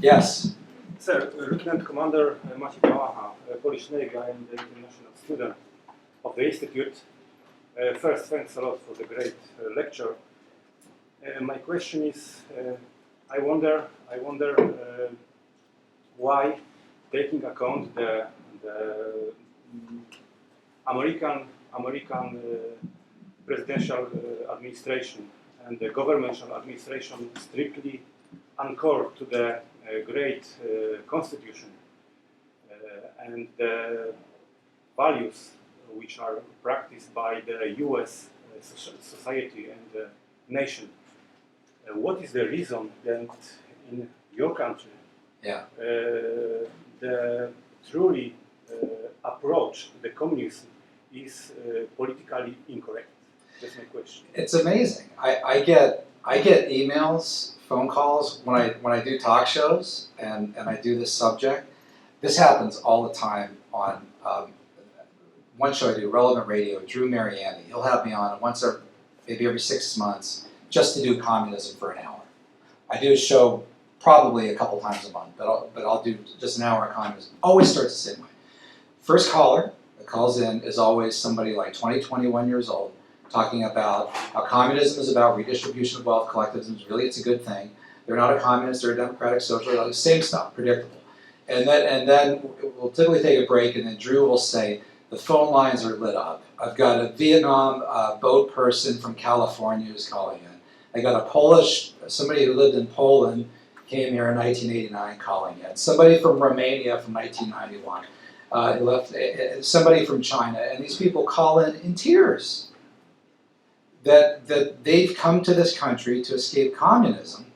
Yes? Sir, Lieutenant Commander Maciej Bałacha, Polish Navy. I am the international student of the Institute. First, thanks a lot for the great lecture. My question is, I wonder why, taking account the American presidential administration and the governmental administration strictly anchored to the great constitution and the values which are practiced by the US society and the nation. What is the reason that in your country the truly approach to the communism is politically incorrect? That's my question. It's amazing. I get emails, phone calls when I do talk shows and I do this subject. This happens all the time on one show I do, Relevant Radio, Drew Mariani. He'll have me on once or maybe every 6 months just to do communism for an hour. I do a show probably a couple times a month, but I'll do just an hour on communism. Always starts the same way. First caller that calls in is always somebody like 20, 21 years old, talking about how communism is about redistribution of wealth, collectivism. Really, it's a good thing. They're not a communist, they're a democratic socialist, same stuff, predictable. And then we'll typically take a break, and then Drew will say, the phone lines are lit up. I've got a Vietnam boat person from California who's calling in. I got a Polish, somebody who lived in Poland, came here in 1989 calling in. Somebody from Romania from 1991. He left, somebody from China, and these people call in tears that they've come to this country to escape communism.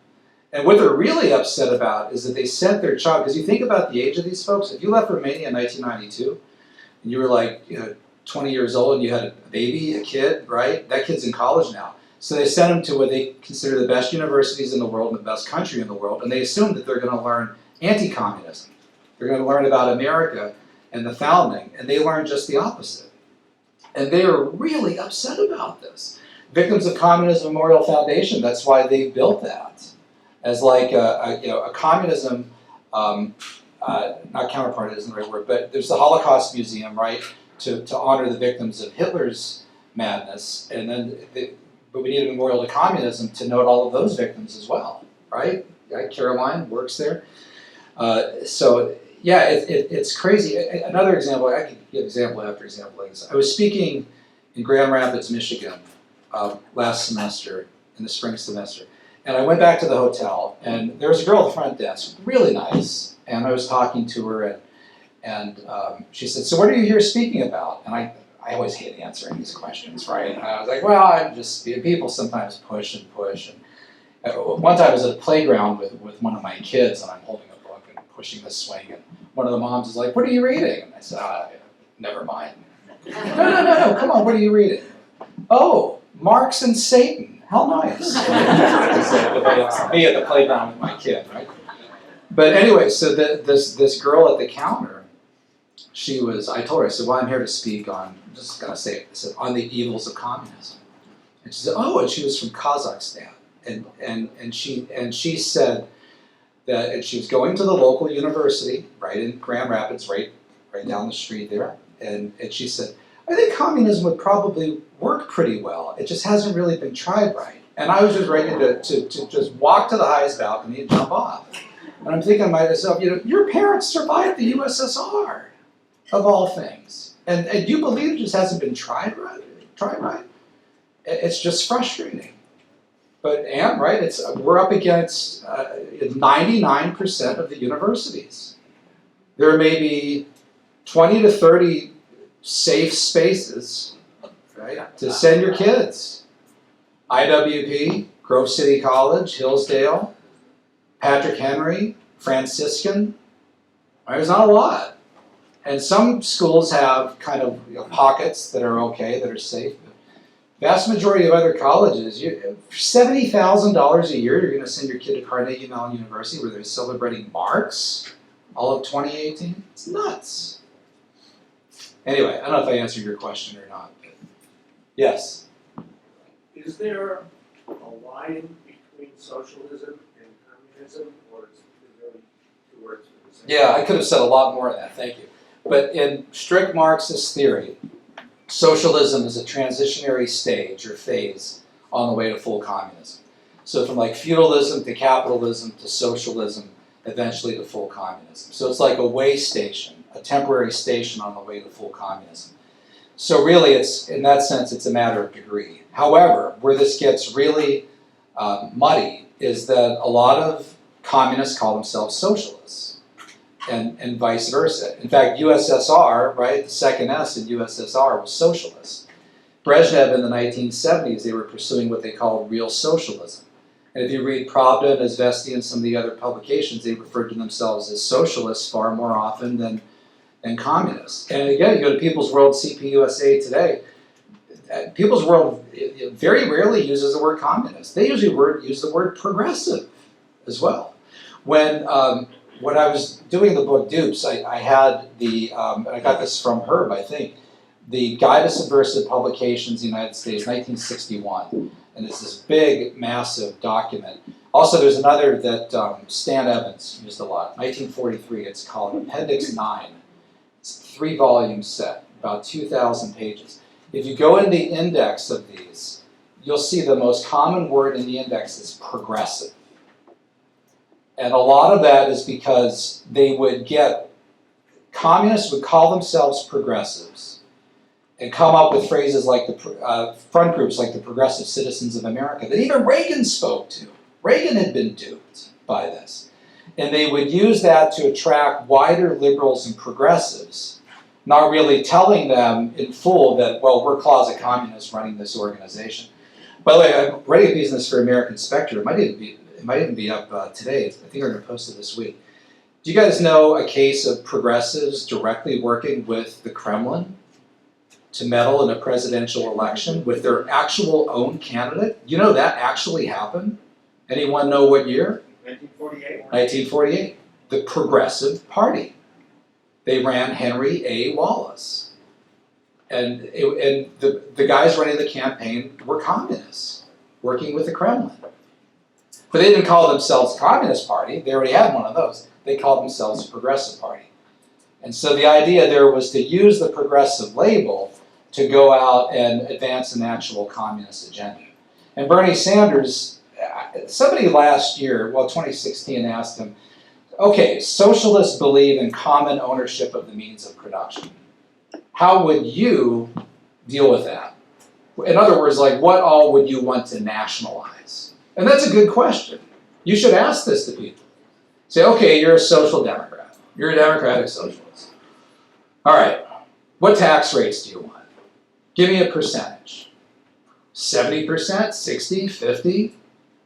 And what they're really upset about is that they sent their child, because you think about the age of these folks, if you left Romania in 1992, and you were like 20 years old and you had a baby, a kid, right? That kid's in college now. So they sent them to what they consider the best universities in the world and the best country in the world, and they assume that they're going to learn anti-communism. They're going to learn about America and the founding, and they learn just the opposite. And they are really upset about this. Victims of Communism Memorial Foundation, that's why they built that, as like a communism, not counterpart isn't the right word, but there's the Holocaust Museum, right, to honor the victims of Hitler's madness, and then but we need a memorial to communism to note all of those victims as well, right? Caroline works there. So yeah, it's crazy. Another example, I could give example after example like this. I was speaking in Grand Rapids, Michigan last semester, in the spring semester. And I went back to the hotel, and there was a girl at the front desk, really nice, and I was talking to her, and she said, so what are you here speaking about? And I always hate answering these questions, right? And I was like, well, I'm just, people sometimes push and push. And one time I was at a playground with one of my kids, and I'm holding a book and pushing the swing, and one of the moms is like, what are you reading? And I said, never mind. No, come on, what are you reading? Oh, Marx and Satan. How nice. Me at the playground with my kid, right? But anyway, so this girl at the counter, I told her, I said, well, I'm here to speak on, I'm just going to say it, I said, on the evils of communism. And she said, oh, and she was from Kazakhstan. And she said that, and she was going to the local university, right in Grand Rapids, right down the street there. And she said, I think communism would probably work pretty well. It just hasn't really been tried right. And I was just ready to just walk to the highest balcony and jump off. And I'm thinking to myself, your parents survived the USSR, of all things. And you believe it just hasn't been tried right? It's just frustrating. But Anne, right, we're up against 99% of the universities. There may be 20 to 30 safe spaces, right, to send your kids. IWP, Grove City College, Hillsdale, Patrick Henry, Franciscan. Right, there's not a lot. And some schools have kind of pockets that are okay, that are safe. The vast majority of other colleges, for $70,000 a year, you're going to send your kid to Carnegie Mellon University where they're celebrating Marx all of 2018? It's nuts. Anyway, I don't know if I answered your question or not. But yes? Is there a line between socialism and communism, or is it really two words for the same? Yeah, I could have said a lot more of that, thank you. But in strict Marxist theory, socialism is a transitionary stage or phase on the way to full communism. So from like feudalism to capitalism to socialism, eventually to full communism. So it's like a way station, a temporary station on the way to full communism. So really, it's in that sense, it's a matter of degree. However, where this gets really muddy is that a lot of communists call themselves socialists, and vice versa. In fact, USSR, right, the second S in USSR was socialist. Brezhnev in the 1970s, they were pursuing what they called real socialism. And if you read Pravda and Izvestia and some of the other publications, they referred to themselves as socialists far more often than communists. And again, you go to People's World, CPUSA today, People's World very rarely uses the word communist. They usually use the word progressive as well. When I was doing the book Dupes, I had I got this from Herb, I think, the Guide to Subversive Publications in the United States, 1961. And it's this big, massive document. Also, there's another that Stan Evans used a lot, 1943. It's called Appendix 9. It's a 3-volume set, about 2,000 pages. If you go in the index of these, you'll see the most common word in the index is progressive. And a lot of that is because communists would call themselves progressives and come up with phrases like the front groups like the Progressive Citizens of America that even Reagan spoke to. Reagan had been duped by this. And they would use that to attract wider liberals and progressives, not really telling them in full that, well, we're closet communists running this organization. By the way, I'm writing a piece on this for American Spectre. It might even be up today. I think we're going to post it this week. Do you guys know a case of progressives directly working with the Kremlin to meddle in a presidential election with their actual own candidate? You know that actually happened? Anyone know what year? 1948. 1948. The Progressive Party. They ran Henry A. Wallace. And the guys running the campaign were communists, working with the Kremlin. But they didn't call themselves Communist Party. They already had one of those. They called themselves Progressive Party. And so the idea there was to use the progressive label to go out and advance an actual communist agenda. And Bernie Sanders, somebody last year, 2016, asked him, okay, socialists believe in common ownership of the means of production. How would you deal with that? In other words, like, what all would you want to nationalize? And that's a good question. You should ask this to people. Say, okay, you're a social democrat. You're a democratic socialist. All right, what tax rates do you want? Give me a percentage. 70%, 60, 50?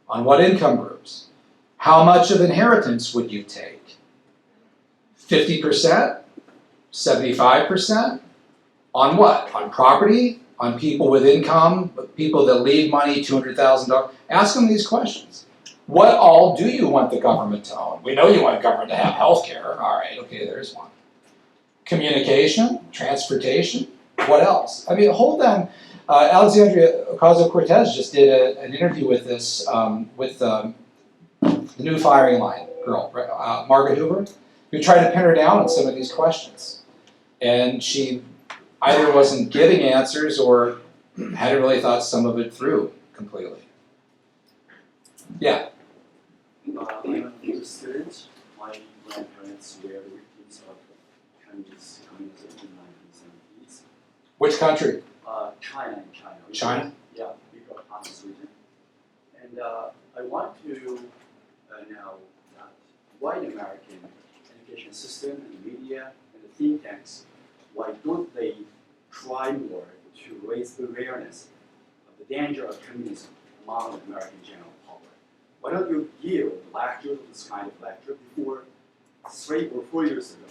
On what income groups? How much of inheritance would you take? 50%? 75%? On what? On property? On people with income? People that leave money, $200,000? Ask them these questions. What all do you want the government to own? We know you want government to have health care. All right, okay, there's one. Communication? Transportation? What else? I mean, hold on. Alexandria Ocasio-Cortez just did an interview with this, with the new firing line girl, Margaret Hoover, who tried to pin her down on some of these questions. And she either wasn't giving answers or hadn't really thought some of it through completely. Yeah? I'm a new student. My grandparents were victims of communism in the 1970s. Which country? China. China? Yeah, we got Hans region. And I want to know that why the American education system and media and the think tanks, why don't they try more to raise the awareness of the danger of communism among the American general public? Why don't you give lectures, this kind of lecture, before 3 or 4 years ago?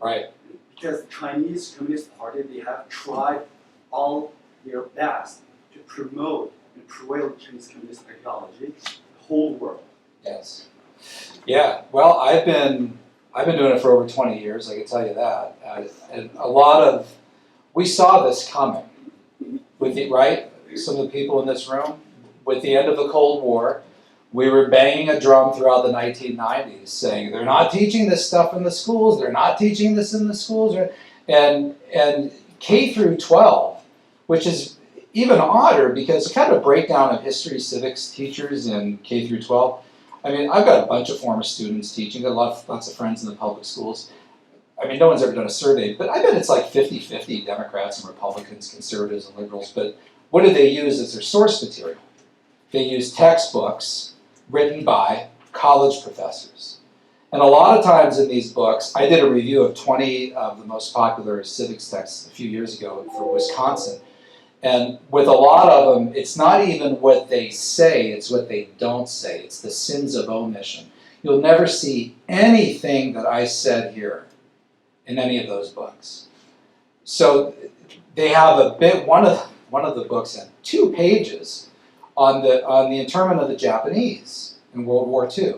Right. Because the Chinese Communist Party, they have tried all their best to promote and prevail Chinese communist ideology the whole world. Yes. Yeah. Well, I've been doing it for over 20 years. I can tell you that. And we saw this coming. Right? Some of the people in this room, with the end of the Cold War, we were banging a drum throughout the 1990s, saying they're not teaching this stuff in the schools. They're not teaching this in the schools. And K through 12, which is even odder because it's kind of a breakdown of history, civics teachers in K through 12. I mean, I've got a bunch of former students teaching, got lots of friends in the public schools. I mean, no one's ever done a survey, but I bet it's like 50-50 Democrats and Republicans, conservatives and liberals. But what do they use as their source material? They use textbooks written by college professors. And a lot of times in these books, I did a review of 20 of the most popular civics texts a few years ago for Wisconsin. And with a lot of them, it's not even what they say, it's what they don't say. It's the sins of omission. You'll never see anything that I said here in any of those books. So they have a bit, one of the books had 2 pages on the internment of the Japanese in World War II,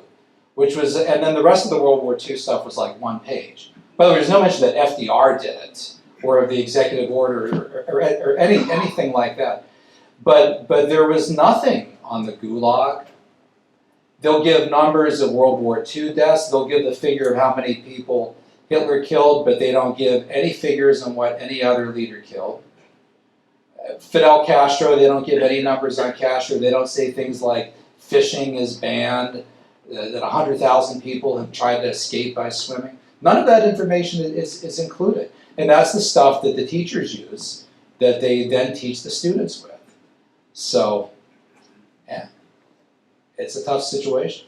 which was, and then the rest of the World War II stuff was like 1 page. By the way, there's no mention that FDR did it, or of the executive order, or anything like that. But there was nothing on the Gulag. They'll give numbers of World War II deaths. They'll give the figure of how many people Hitler killed, but they don't give any figures on what any other leader killed. Fidel Castro, they don't give any numbers on Castro. They don't say things like fishing is banned, that 100,000 people have tried to escape by swimming. None of that information is included. And that's the stuff that the teachers use that they then teach the students with. So, yeah, it's a tough situation.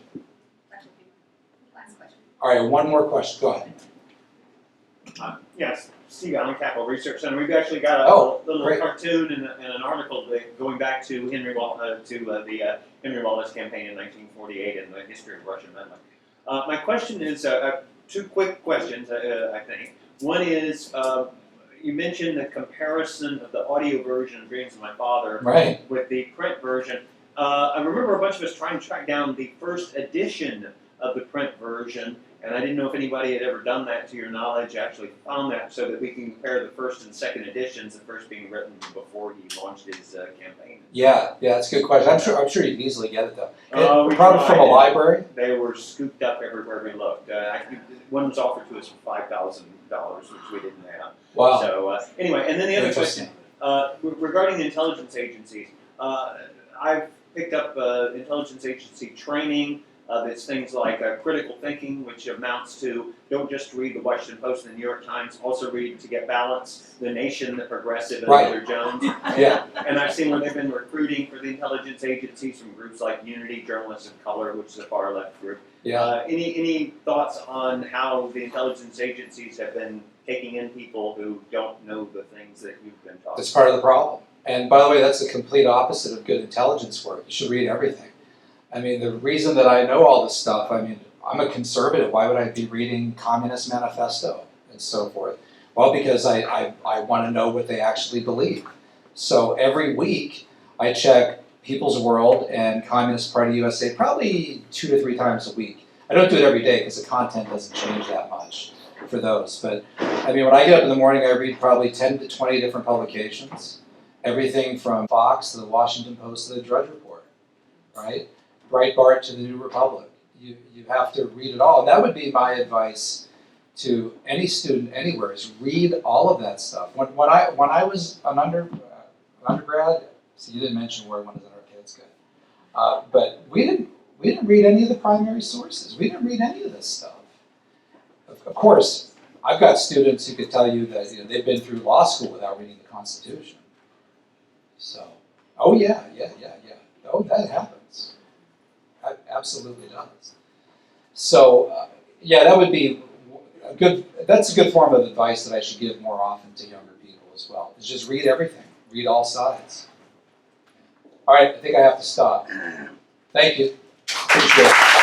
Last question. All right, one more question. Go ahead. Yes, Steve Allen, Capital Research Center. We've actually got a little great. cartoon and an article going back to the Henry Wallace campaign in 1948 and the history of Russian meddling. My question is 2 quick questions, I think. One is, you mentioned the comparison of the audio version of Dreams of My Father Right. with the print version. I remember a bunch of us trying to track down the first edition of the print version, and I didn't know if anybody had ever done that, to your knowledge, actually found that, so that we can compare the first and second editions, the first being written before he launched his campaign. Yeah, that's a good question. I'm sure you can easily get it though. We Probably from a tried. library. They were scooped up everywhere we looked. One was offered to us for $5,000, which we didn't have. Wow. So anyway, and then the other Interesting. question, regarding the intelligence agencies, I've picked up intelligence agency training. That's things like critical thinking, which amounts to don't just read the Washington Post and the New York Times, also read To Get Balance, The Nation, The Progressive, and Right. Mother Jones. Yeah. And I've seen where they've been recruiting for the intelligence agencies from groups like Unity, Journalists of Color, which is a far left group. Yeah. Any thoughts on how the intelligence agencies have been taking in people who don't know the things that you've been talking That's part of the problem. And by the way, that's the complete opposite of good intelligence work. You should read everything. I mean, the reason that I know all this stuff, I mean, I'm a conservative. Why would I be reading Communist Manifesto and so forth? Well, because I want to know what they actually believe. So every week, I check People's World and Communist Party USA probably 2 to 3 times a week. I don't do it every day because the content doesn't change that much for those. But, I mean, when I get up in the morning, I read probably 10 to 20 different publications. Everything from Fox to the Washington Post to the Drudge Report, right? Breitbart to the New Republic. You have to read it all. And that would be my advice to any student anywhere, is read all of that stuff. When I was an undergrad, so you didn't mention where I went as an undergrad, that's good. But we didn't read any of the primary sources. We didn't read any of this stuff. Of course, I've got students who could tell you that they've been through law school without reading the Constitution. So, oh yeah. Oh, that happens. That absolutely does. So, yeah, that would be a good. That's a good form of advice that I should give more often to younger people as well. Is just read everything. Read all sides. All right, I think I have to stop. Thank you. Appreciate it.